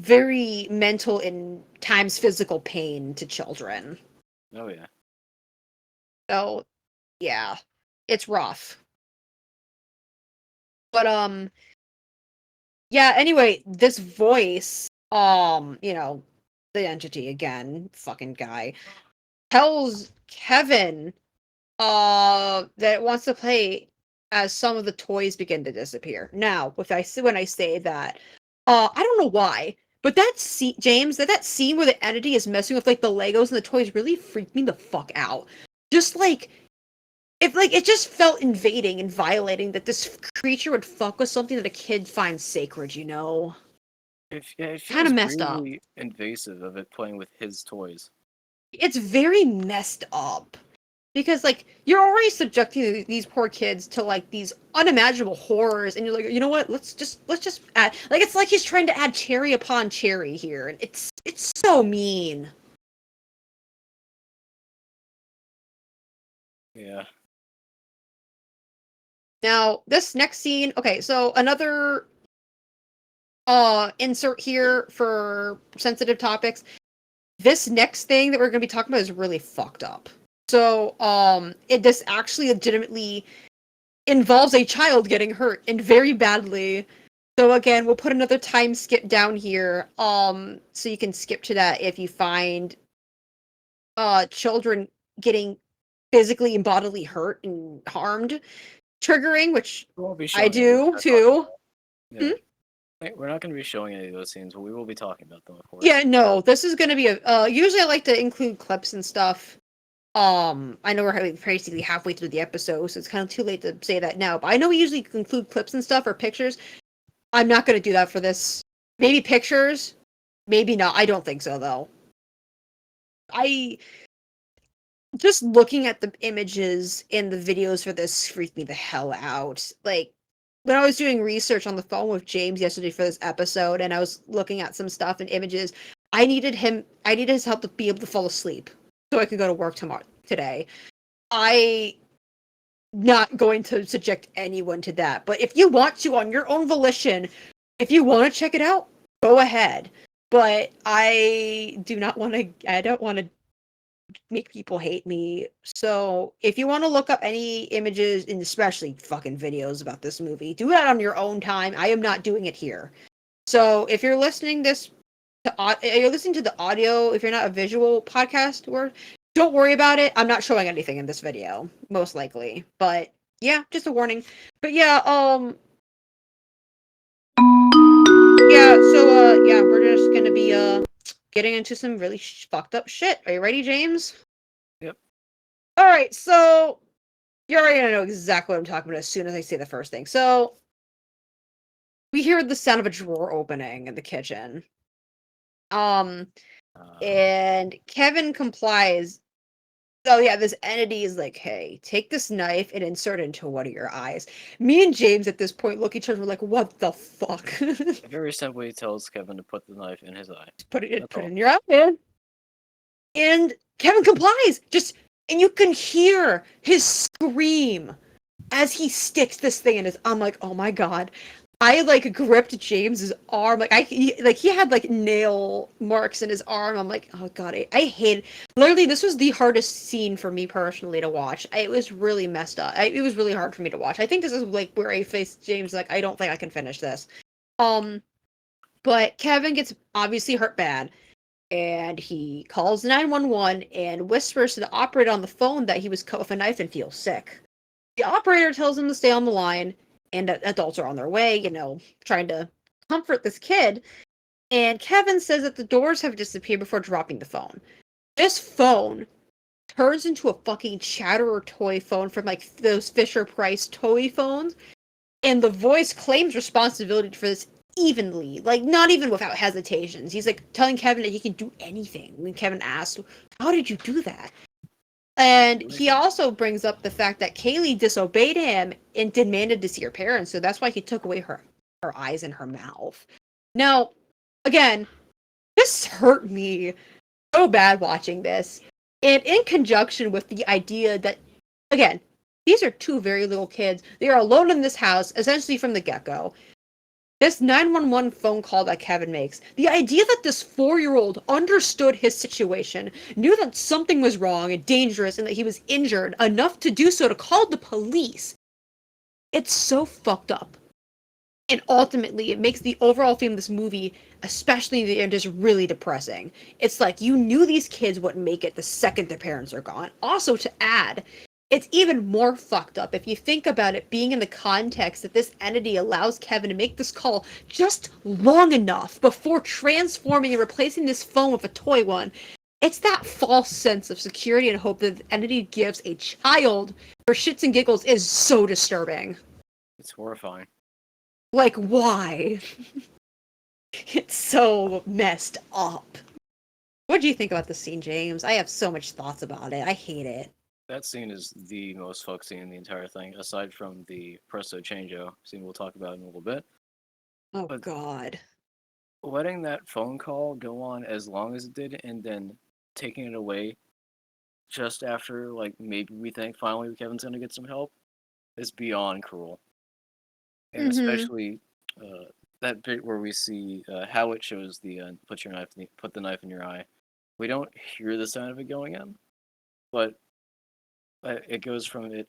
very mental and times physical pain to children. Oh yeah. So yeah, it's rough. But yeah, anyway, this voice, the entity again, fucking guy, tells Kevin that it wants to play as some of the toys begin to disappear. Now, when I say that, I don't know why, but James, that scene where the entity is messing with like the Legos and the toys really freaked me the fuck out. Just like if like it just felt invading and violating that this creature would fuck with something that a kid finds sacred, you know? It Kind of feels messed up. really invasive of it playing with his toys. It's very messed up. Because like you're already subjecting these poor kids to like these unimaginable horrors, and you're like, you know what? Let's just add like it's like he's trying to add cherry upon cherry here, and it's so mean. Yeah. Now this next scene, okay, so another insert here for sensitive topics. This next thing that we're gonna be talking about is really fucked up. So this actually legitimately involves a child getting hurt and very badly. So again, we'll put another time skip down here, so you can skip to that if you find children getting physically and bodily hurt and harmed triggering, which We won't be I showing any of do that talking too. about. Hmm? Yeah. We're not going to be showing any of those scenes, but we will be talking about them, of course. Yeah, no, this is gonna be a usually I like to include clips and stuff. I know we're basically halfway through the episode, so it's kind of too late to say that now, but I know we usually include clips and stuff or pictures. I'm not gonna do that for this. Maybe pictures, maybe not. I don't think so though. I just looking at the images in the videos for this freaked me the hell out. Like when I was doing research on the phone with James yesterday for this episode, and I was looking at some stuff and images, I needed his help to be able to fall asleep so I could go to work today. I not going to subject anyone to that, but if you want to on your own volition, if you want to check it out, go ahead. But I do not want to. I don't want to make people hate me. So if you want to look up any images and especially fucking videos about this movie, do that on your own time. I am not doing it here. So if you're listening you're listening to the audio, if you're not a visual podcast, or don't worry about it. I'm not showing anything in this video, most likely. But yeah, just a warning. But yeah, yeah, we're just gonna be getting into some really fucked up shit. Are you ready, James? Yep. All right, so you're already gonna know exactly what I'm talking about as soon as I say the first thing. So we hear the sound of a drawer opening in the kitchen. Um, and Kevin complies. Oh yeah, this entity is like, "Hey, take this knife and insert it into one of your eyes." Me and James at this point look at each other we're like, "What the fuck?" It very simply tells Kevin to put the knife in his eye. That's Put it all. in your eye, man. And Kevin complies. And you can hear his scream as he sticks this thing in his. I'm like, oh my god. I like gripped James's arm, like he had like nail marks in his arm. I'm like, oh god, I hate. Literally, this was the hardest scene for me personally to watch. It was really messed up. It was really hard for me to watch. I think this is like where I faced James. Like, I don't think I can finish this. Um, but Kevin gets obviously hurt bad, and he calls 911 and whispers to the operator on the phone that he was cut with a knife and feels sick. The operator tells him to stay on the line, and adults are on their way, trying to comfort this kid. And Kevin says that the doors have disappeared before dropping the phone. This phone turns into a fucking Chatterer toy phone from like those Fisher Price toy phones, and the voice claims responsibility for this evenly, like not even without hesitations. He's like telling Kevin that he can do anything. When Kevin asks, "How did you do that?" And he also brings up the fact that Kaylee disobeyed him and demanded to see her parents, so that's why he took away her eyes and her mouth. Now, again, this hurt me so bad watching this. And in conjunction with the idea that, again, these are two very little kids. They are alone in this house, essentially from the get-go. This 911 phone call that Kevin makes, the idea that this 4-year-old understood his situation, knew that something was wrong and dangerous and that he was injured enough to do so to call the police, it's so fucked up. And ultimately, it makes the overall theme of this movie, especially in the end, just really depressing. It's like you knew these kids wouldn't make it the second their parents are gone. Also, to add, it's even more fucked up if you think about it being in the context that this entity allows Kevin to make this call just long enough before transforming and replacing this phone with a toy one. It's that false sense of security and hope that the entity gives a child for shits and giggles is so disturbing. It's horrifying. Like, why? It's so messed up. What do you think about the scene, James? I have so much thoughts about it. I hate it. That scene is the most fucked scene in the entire thing, aside from the Presto Changeo scene we'll talk about in a little bit. Oh, But God. letting that phone call go on as long as it did and then taking it away just after, like, maybe we think finally Kevin's gonna get some help is beyond cruel. And Mm-hmm. especially that bit where we see how it shows the put the knife in your eye. We don't hear the sound of it going in, but it goes from it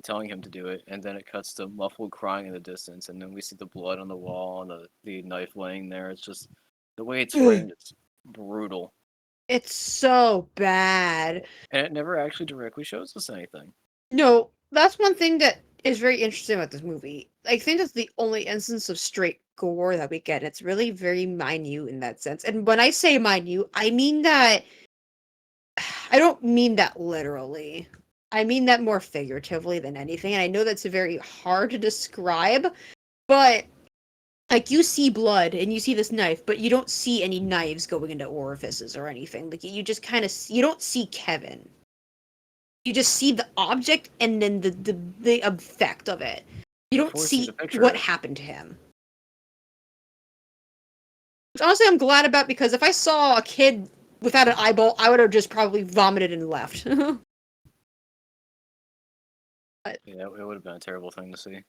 telling him to do it, and then it cuts to muffled crying in the distance, and then we see the blood on the wall and the knife laying there. It's just the way it's framed. It's brutal, It's so bad. and it never actually directly shows us anything. No, that's one thing that is very interesting about this movie. I think that's the only instance of straight gore that we get. It's really very minute in that sense. And when I say minute, I mean that I don't mean that literally. I mean that more figuratively than anything. And I know that's very hard to describe, but like you see blood and you see this knife, but you don't see any knives going into orifices or anything. Like you just kind of you don't see Kevin. You just see the object and then the effect of it. You It don't forces you to see picture what it. happened to him. Which honestly I'm glad about because if I saw a kid without an eyeball, I would have just probably vomited and left. But Yeah, it would have been a terrible thing to see.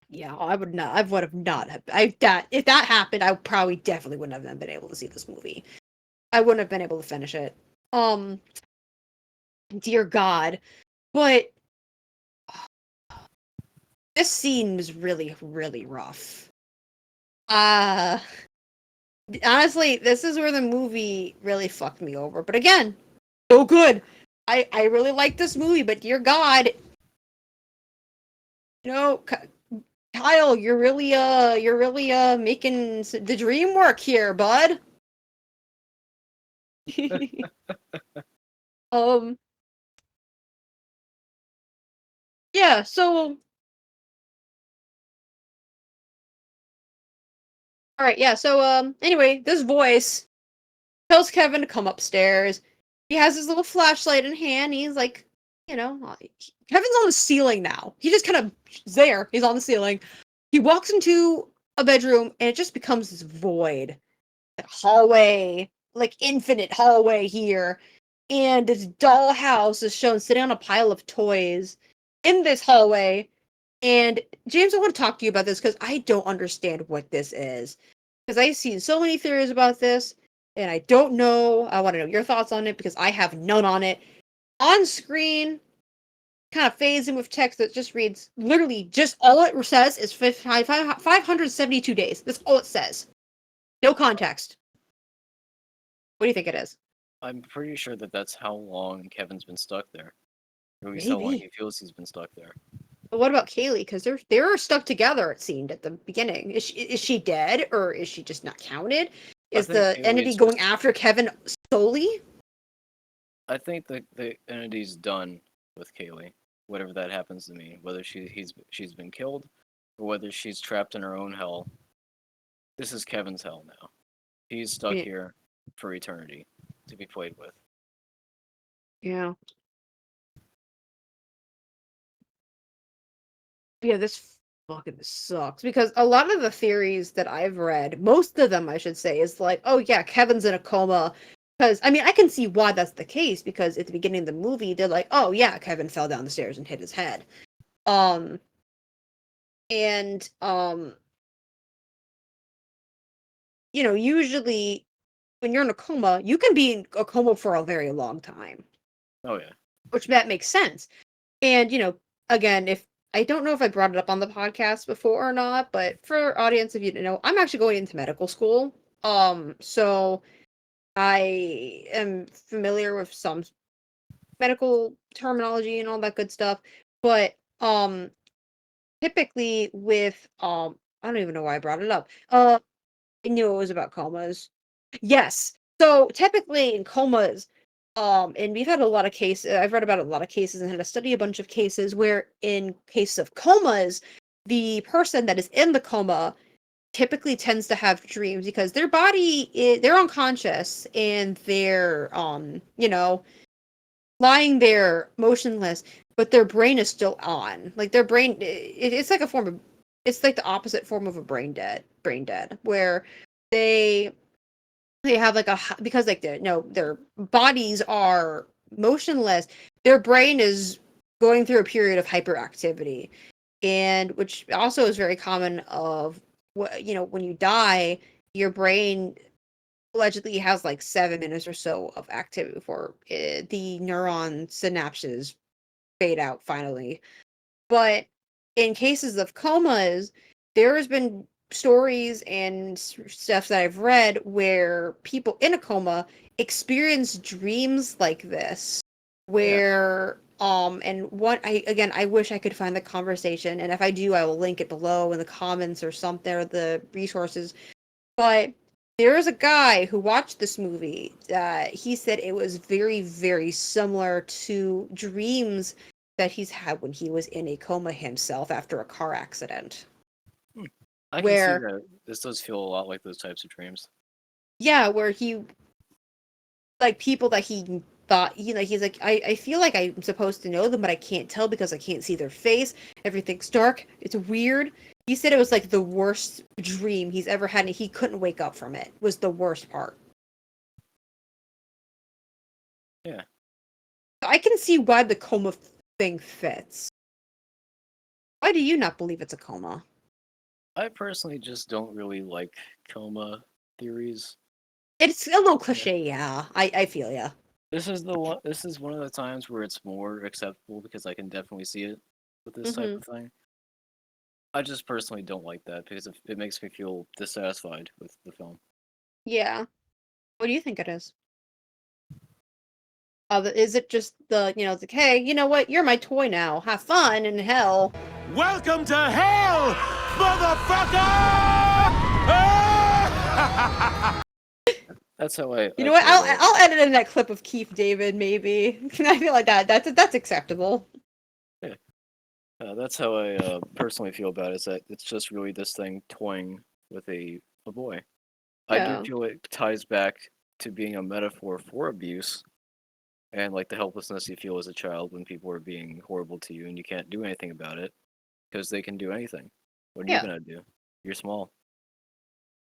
yeah, I would not. I would have not. I that if that happened, I probably definitely wouldn't have been able to see this movie. I wouldn't have been able to finish it. Um, dear God, but this scene was really, really rough. Uh honestly, this is where the movie really fucked me over. But again, so good. I really like this movie, but dear God, you know, Kyle, you're really making the dream work here, bud. um, yeah. So, all right, yeah. So, anyway, this voice tells Kevin to come upstairs. He has his little flashlight in hand. He's like, you know, Kevin's on the ceiling now. He just kind of there. He's on the ceiling. He walks into a bedroom and it just becomes this void, like hallway, like infinite hallway here. And this dollhouse is shown sitting on a pile of toys in this hallway. And James, I want to talk to you about this because I don't understand what this is. Because I've seen so many theories about this, and I don't know. I want to know your thoughts on it because I have none on it. On screen, kind of fades in with text that just reads literally just all it says is 572 days. That's all it says. No context. What do you think it is? I'm pretty sure that that's how long Kevin's been stuck there. Or at least how long Maybe. he feels he's been stuck there. But what about Kaylee? Because they're stuck together. It seemed at the beginning. Is she dead or is she just not counted? I Is think the entity Kaylee's going just. after Kevin solely? I think the entity's done with Kaylee, whatever that happens to mean. Whether she's been killed, or whether she's trapped in her own hell. This is Kevin's hell now. He's stuck Yeah. here for eternity to be played with. Yeah. Yeah, this fucking sucks because a lot of the theories that I've read, most of them I should say, is like, oh yeah, Kevin's in a coma. Because I mean, I can see why that's the case because at the beginning of the movie, they're like, oh yeah, Kevin fell down the stairs and hit his head. Um, and you know, usually when you're in a coma, you can be in a coma for a very long time, Oh yeah. which that makes sense. And you know, again, if I don't know if I brought it up on the podcast before or not, but for audience, if you didn't know, I'm actually going into medical school. So I am familiar with some medical terminology and all that good stuff, but typically with I don't even know why I brought it up. I knew it was about comas. Yes. So typically in comas, and we've had a lot of cases. I've read about a lot of cases and had to study a bunch of cases where, in case of comas, the person that is in the coma typically tends to have dreams because their body they're unconscious and they're lying there motionless, but their brain is still on. Like their brain, it's like a form of, it's like the opposite form of a brain dead, where they they have like because like their bodies are motionless. Their brain is going through a period of hyperactivity, and which also is very common of what when you die, your brain allegedly has like 7 minutes or so of activity before the neuron synapses fade out finally. But in cases of comas, there has been stories and stuff that I've read where people in a coma experience dreams like this, Yeah. where and what I wish I could find the conversation, and if I do, I will link it below in the comments or something, or the resources. But there is a guy who watched this movie. He said it was very, very similar to dreams that he's had when he was in a coma himself after a car accident. Hmm. I can see Where, that this does feel a lot like those types of dreams. yeah, where he, like, people that he thought, he's like, I feel like I'm supposed to know them, but I can't tell because I can't see their face. Everything's dark. It's weird. He said it was like the worst dream he's ever had, and he couldn't wake up from it. Was the worst part. Yeah. I can see why the coma thing fits. Why do you not believe it's a coma? I personally just don't really like coma theories. It's a little Yeah. cliche, yeah. I feel ya. This is one of the times where it's more acceptable because I can definitely see it with this type Mm-hmm. of thing. I just personally don't like that because it makes me feel dissatisfied with the film. Yeah. What do you think it is? Is it just it's like, hey, you know what? You're my toy now. Have fun in hell. Welcome to hell, motherfucker! That's how You I know what? feel about it. I'll edit in that clip of Keith David, maybe. I feel like that's acceptable. Yeah. That's how I personally feel about it. Is that it's just really this thing toying with a boy. I do Yeah. feel it ties back to being a metaphor for abuse and like the helplessness you feel as a child when people are being horrible to you and you can't do anything about it because they can do anything. What are you Yeah. gonna do? You're small.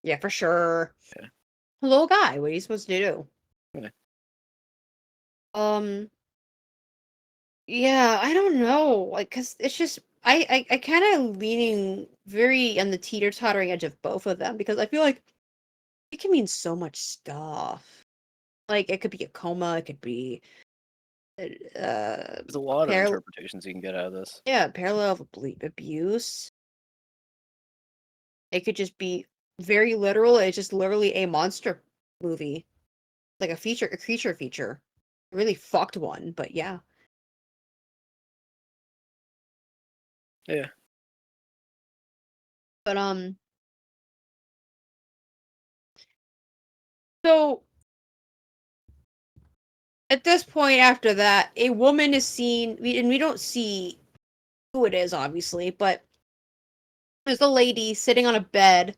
Yeah, for sure. Yeah. Little guy, what are you supposed to do? Yeah. Um, yeah, I don't know. Like, cause it's just I kind of leaning very on the teeter-tottering edge of both of them because I feel like it can mean so much stuff. Like, it could be a coma, it could be There's a lot of par interpretations you can get out of this. yeah, parallel of abuse. It could just be very literal. It's just literally a monster movie, like a creature feature. A really fucked one, but yeah. Yeah. But so at this point after that, a woman is seen, and we don't see who it is, obviously, but there's a lady sitting on a bed,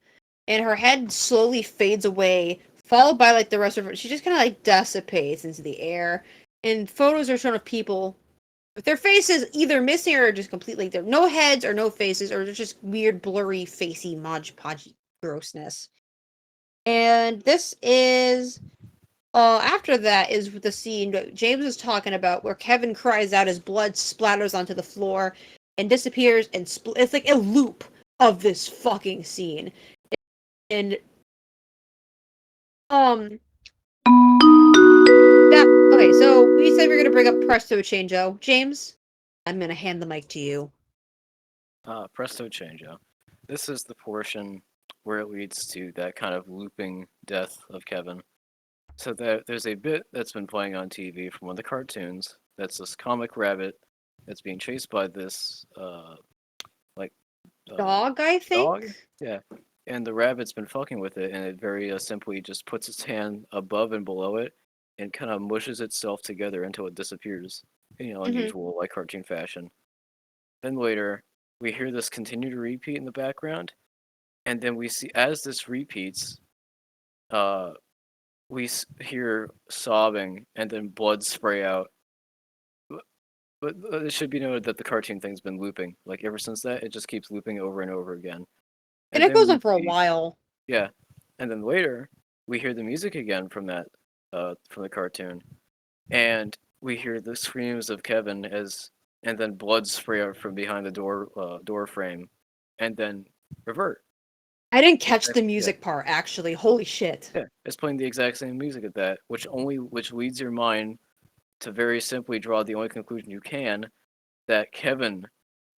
and her head slowly fades away, followed by like the rest of her. She just kind of like dissipates into the air. And photos are shown of people with their faces either missing or just completely there, no heads or no faces, or just weird, blurry, facey, modge podgy grossness. And this is after that is the scene that James is talking about where Kevin cries out as blood splatters onto the floor and disappears and it's like a loop of this fucking scene. And that okay, so we said we are gonna bring up Presto Changeo. James, I'm gonna hand the mic to you. Presto chango. This is the portion where it leads to that kind of looping death of Kevin. So there's a bit that's been playing on TV from one of the cartoons. That's this comic rabbit that's being chased by this like Dog, I dog. think. Yeah, and the rabbit's been fucking with it, and it very simply just puts its hand above and below it, and kind of mushes itself together until it disappears. Hmm. Unusual like cartoon fashion. Then later, we hear this continue to repeat in the background, and then we see as this repeats, uh, hear sobbing and then blood spray out. But it should be noted that the cartoon thing's been looping. Like ever since that, it just keeps looping over and over again. And And it then goes we on for a see, while. yeah, and then later we hear the music again from the cartoon, and we hear the screams of Kevin and then blood spray out from behind the door frame, and then revert. I didn't catch the Exactly. Yeah. music part, actually. Holy shit. Yeah, it's playing the exact same music at that, which leads your mind to very simply draw the only conclusion you can that Kevin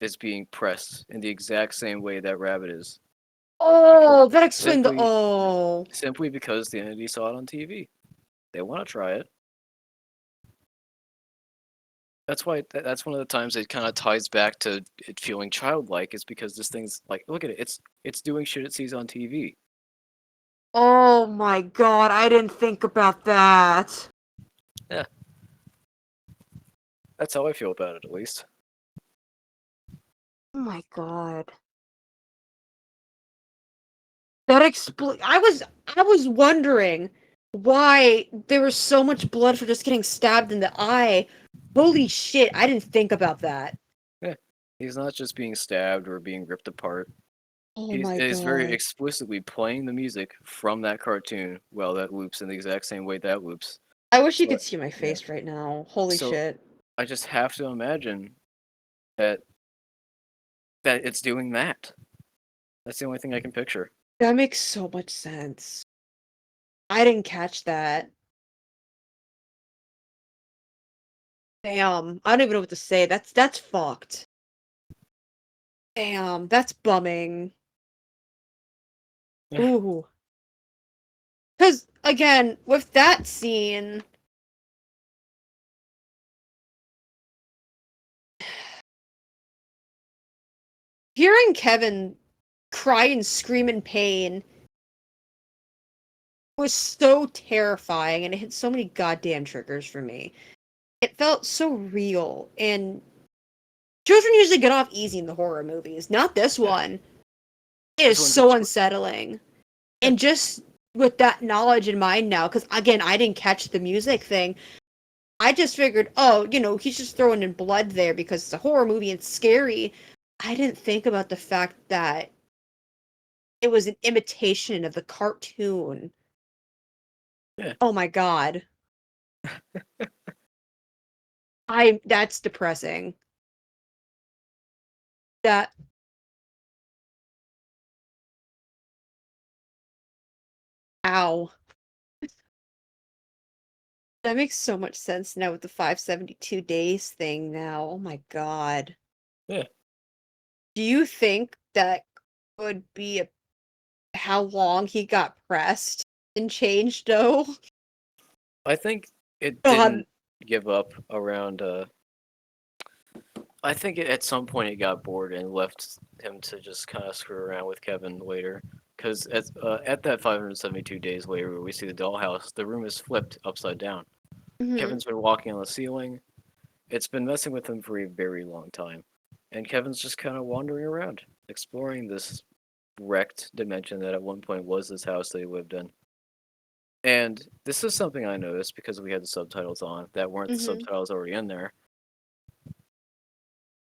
is being pressed in the exact same way that Rabbit is. Oh, that explained the. Simply Oh. simply because the entity saw it on TV. They want to try it. That's why that's one of the times it kind of ties back to it feeling childlike is because this thing's like look at it. It's doing shit it sees on TV. Oh my god, I didn't think about that. Yeah. That's how I feel about it at least. Oh my god. That I was wondering why there was so much blood for just getting stabbed in the eye. Holy shit, I didn't think about that. Yeah. He's not just being stabbed or being ripped apart. Oh He's my is very god. explicitly playing the music from that cartoon while that loops in the exact same way that loops. I wish you So could see my yeah. face right now. Holy So shit. I just have to imagine that it's doing that. That's the only thing I can picture. That makes so much sense. I didn't catch that. Damn, I don't even know what to say. That's fucked. Damn, that's bumming. Ooh. Cause again, with that scene, hearing Kevin cry and scream in pain was so terrifying and it hit so many goddamn triggers for me. It felt so real and children usually get off easy in the horror movies. Not this Yeah. one. It is This one's so unsettling. Yeah. And just with that knowledge in mind now, because again, I didn't catch the music thing. I just figured, oh, he's just throwing in blood there because it's a horror movie and it's scary. I didn't think about the fact that it was an imitation of the cartoon. Yeah. Oh my god. That's depressing. That ow. That makes so much sense now with the 572 days thing now. Oh my god. Yeah. Do you think that would be how long he got pressed and changed though? I think it God. didn't give up around I think at some point it got bored and left him to just kind of screw around with Kevin later. Because at that 572 days later, where we see the dollhouse, the room is flipped upside down. Mhm. Kevin's been walking on the ceiling. It's been messing with him for a very long time. And Kevin's just kind of wandering around, exploring this wrecked dimension that at one point was this house that he lived in. And this is something I noticed because we had the subtitles on that weren't the Mhm. subtitles already in there.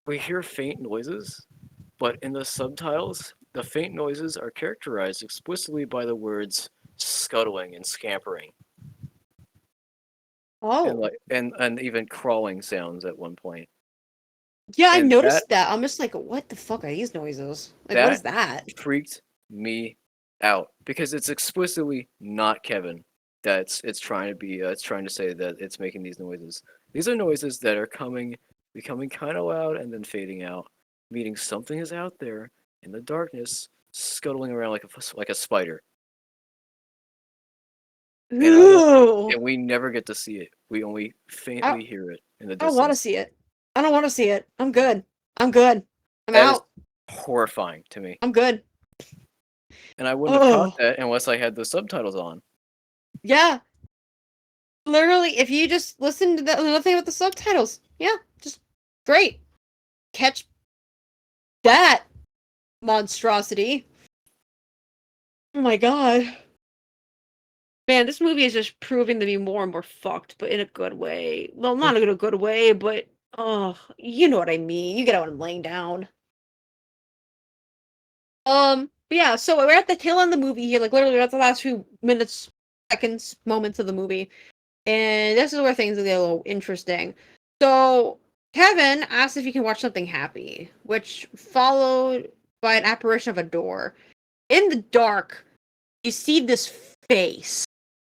We hear faint noises, but in the subtitles, the faint noises are characterized explicitly by the words scuttling and scampering and Oh. like and even crawling sounds at one point. Yeah, I And that noticed that. I'm just like, what the fuck are these noises? Like, what is that that? freaked me out because it's explicitly not Kevin that's it's trying to be it's trying to say that it's making these noises. These are noises that are becoming kind of loud and then fading out. meaning something is out there in the darkness, scuttling around like a spider. And I don't, Ooh. and we never get to see it. We only I, faintly hear it in the I don't want to distance. see it. I don't want to see it. I'm good. I'm good. I'm That is out. horrifying to me. I'm good. And I wouldn't have caught Oh, that unless I had the subtitles on. yeah. Literally, if you just listen to the thing with the subtitles, yeah, just great. Catch that monstrosity. Oh my god. Man, this movie is just proving to be more and more fucked, but in a good way. Well, not in a good way, but oh, you know what I mean. You get what I'm laying down. But yeah, so we're at the tail end of the movie here, like literally we're at the last few minutes, seconds, moments of the movie. And this is where things get a little interesting. So Kevin asks if he can watch something happy, which followed by an apparition of a door. In the dark, you see this face,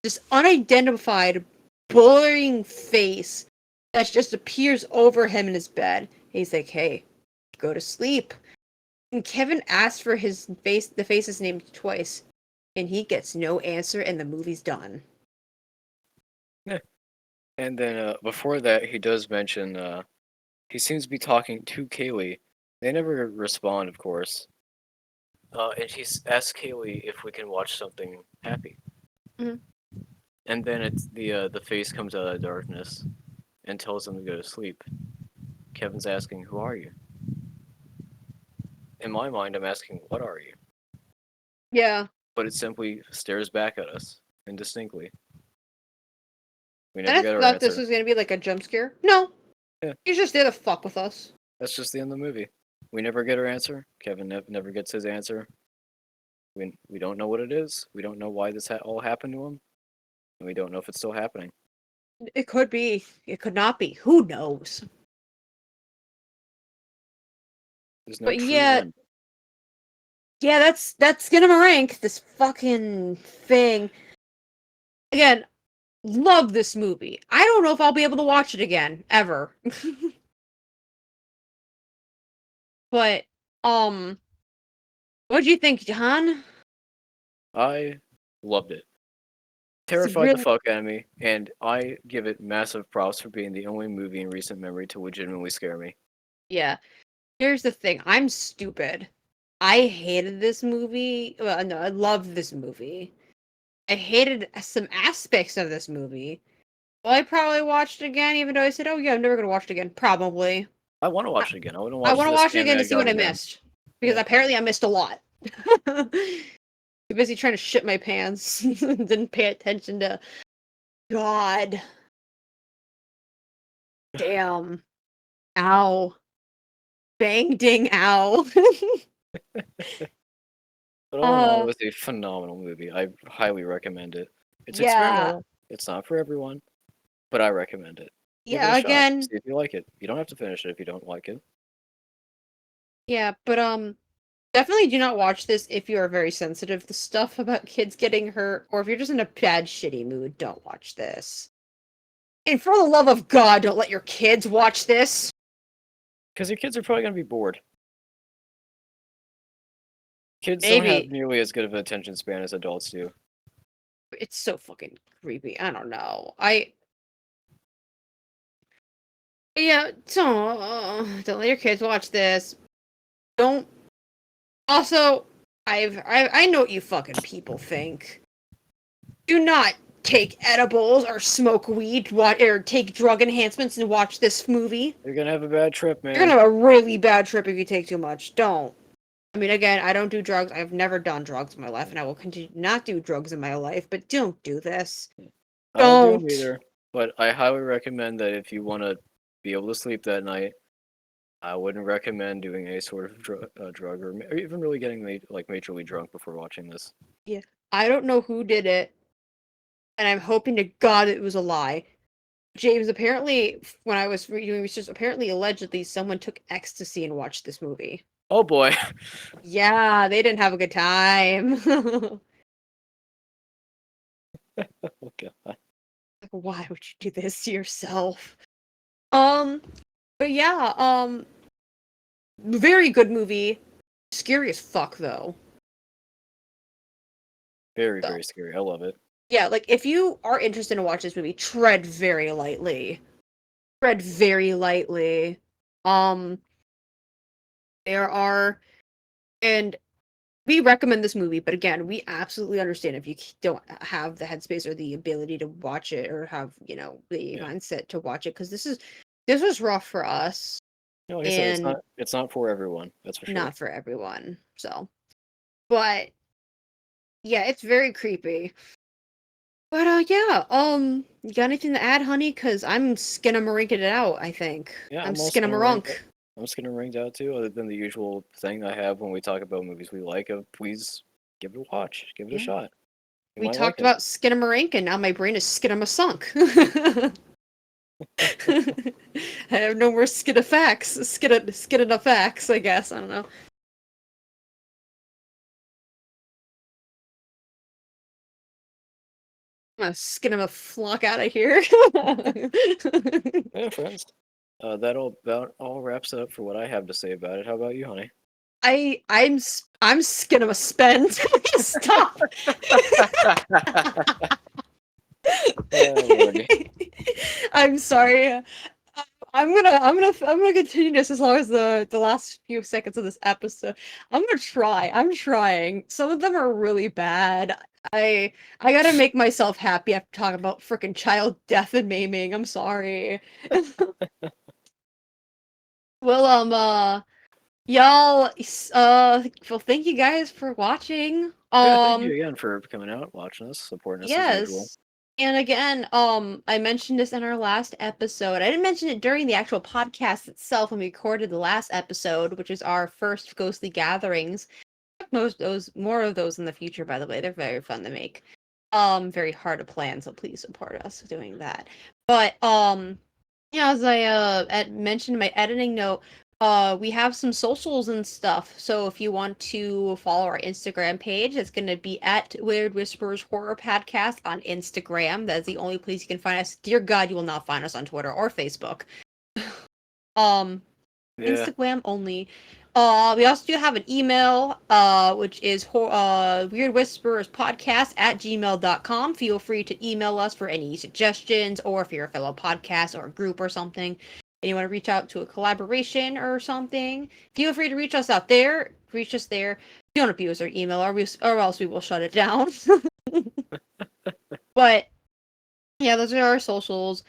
this unidentified, blurring face that just appears over him in his bed. He's like, "Hey, go to sleep." And Kevin asks for the face's name twice, and he gets no answer, and the movie's done. Yeah. And then before that, he does mention he seems to be talking to Kaylee. They never respond, of course. And she asks Kaylee if we can watch something happy. Mhm. And then it's the face comes out of the darkness and tells them to go to sleep. Kevin's asking, "Who are you?" In my mind, I'm asking, "What are you?" Yeah. But it simply stares back at us indistinctly. We And never I get our thought this answer. was gonna be like a jump scare. No, Yeah, he's just there to fuck with us. that's just the end of the movie. We never get our answer. Kevin never gets his answer. We don't know what it is. We don't know why this all happened to him, and we don't know if it's still happening. It could be. It could not be. Who knows? There's no But true yeah, end. yeah, that's Skinamarink, this fucking thing. Again, love this movie. I don't know if I'll be able to watch it again ever. But what do you think, John? I loved it. It's Terrified the really fuck out of me, and I give it massive props for being the only movie in recent memory to legitimately scare me. yeah. Here's the thing. I'm stupid. I hated this movie. Well, no, I loved this movie. I hated some aspects of this movie. Well, I probably watched it again, even though I said, "Oh yeah, I'm never gonna watch it again." Probably. I want to I, watch it again. I want to I watch want to this watch it and again to Mad see what God I again. missed because Yeah. apparently I missed a lot. Too busy trying to shit my pants, didn't pay attention to. God, damn, ow, bang, ding, ow. But all in all, it uh, was a phenomenal movie. I highly recommend it. It's yeah, experimental. It's not for everyone, but I recommend it. Give it a yeah. shot. Again, See if you like it. You don't have to finish it if you don't like it. yeah, but definitely do not watch this if you are very sensitive to stuff about kids getting hurt, or if you're just in a bad, shitty mood. Don't watch this. And for the love of God, don't let your kids watch this. Because your kids are probably going to be bored. Kids don't have Maybe. nearly as good of an attention span as adults do. It's so fucking creepy. I don't know. Yeah, don't let your kids watch this. Don't. Also, I know what you fucking people think. Do not take edibles or smoke weed, or take drug enhancements and watch this movie. You're going to have a bad trip, You're gonna man. have a really bad trip if you take too much. Don't. I mean, again, I don't do drugs. I've never done drugs in my life, and I will continue to not do drugs in my life. But don't do this. I don't do them Don't. either. But I highly recommend that if you want to be able to sleep that night, I wouldn't recommend doing any sort of drug or even really getting majorly drunk before watching this. Yeah. I don't know who did it, and I'm hoping to God it was a lie. James, apparently, when I was doing research, apparently, allegedly, someone took ecstasy and watched this movie. Oh boy. Yeah, they didn't have a good time. Oh god. Why would you do this to yourself? But yeah, Very good movie. Scary as fuck, though. Very, So, very scary. I love it. yeah, like, if you are interested in watching this movie, tread very lightly. Tread very lightly. There are... And we recommend this movie, but again, we absolutely understand if you don't have the headspace or the ability to watch it or have, the mindset to watch it, because this was rough for us Like I said, and it's not for everyone. That's for sure. not for everyone. So, but yeah, it's very creepy. But yeah, you got anything to add, honey? Because I'm Skinamarink it out, I think. Yeah, I'm I'm all Skinamarunk. I'm just gonna ring out too, other than the usual thing I have when we talk about movies we like. Please give it a watch, give it a Yeah. shot. You We might like talked it. about Skinamarink, and now my brain is Skinamasunk. I have no more Skidafacts. Skidafacts, I guess. I don't know. I'm gonna Skinamaflunk out of here. Yeah, friends. That all wraps it up for what I have to say about it. How about you, honey? I'm Skinamaspend. Stop. Lordy. I'm sorry. I'm gonna continue this as long as the last few seconds of this episode. I'm gonna try. I'm trying. Some of them are really bad. I gotta make myself happy after talking about freaking child death and maiming. I'm sorry. Well, y'all, well, thank you guys for watching. Yeah, thank you again for coming out, watching us, supporting us as usual. Yes. And again, I mentioned this in our last episode. I didn't mention it during the actual podcast itself when we recorded the last episode, which is our first ghostly gatherings. More of those in the future, by the way. They're very fun to make. Very hard to plan, so please support us doing that. But yeah, as I mentioned in my editing note, we have some socials and stuff. So if you want to follow our Instagram page, it's going to be at Wyrd Whispers Horror Podcast on Instagram. That is the only place you can find us. Dear God, you will not find us on Twitter or Facebook. Yeah. Instagram only. We also do have an email, which is weirdwhisperspodcast@gmail.com. Feel free to email us for any suggestions, or if you're a fellow podcast or a group or something, and you want to reach out to a collaboration or something, feel free to reach us out there. Reach us there. Don't abuse our email, or else we will shut it down. But yeah, those are our socials.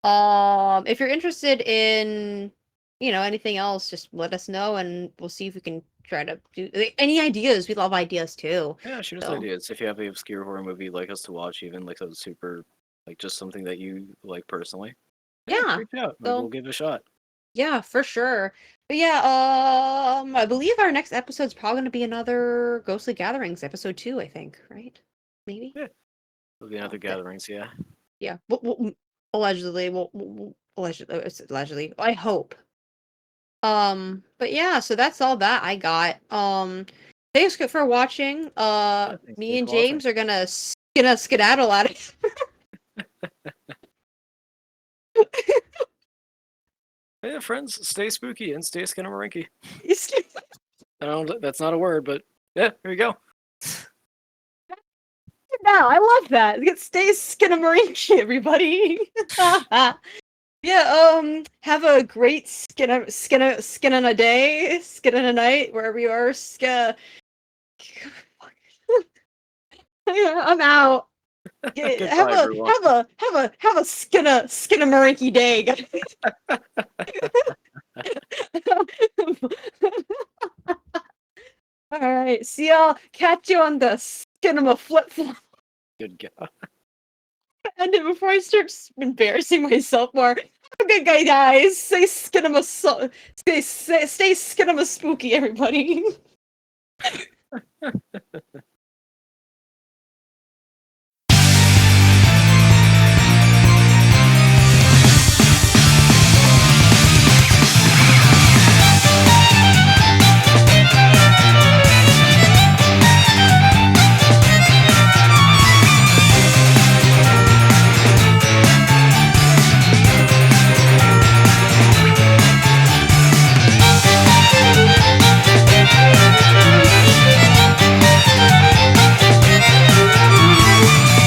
If you're interested in anything else, just let us know and we'll see if we can try to do any ideas. We love ideas too. Yeah, shoot us ideas. If you have an obscure horror movie you'd like us to watch, even like a super, like just something that you like personally, Yeah, reach out. so, We'll give it a shot. Yeah, for sure. But yeah, I believe our next episode's probably going to be another Ghostly Gatherings, episode 2, I think, right? Maybe? Yeah. There'll be another gatherings, yeah. Yeah, allegedly, allegedly, I hope. But yeah, so that's all that I got. Thanks for watching. Me and James are gonna skedaddle out of Yeah, friends, stay spooky and stay Skinamarink. That's not a word, but yeah, here we go. Now, I love that. Stay Skinamarink, everybody. Yeah, have a great skin on a day, skin on a night, wherever you are. I'm out. Goodbye, have everyone. a Skinamarink day, guys. All right, see y'all. Catch you on the Skinama flip flop. Good God. End it before I start embarrassing myself more. Have a good guy, guys. Stay Skinama spooky, everybody.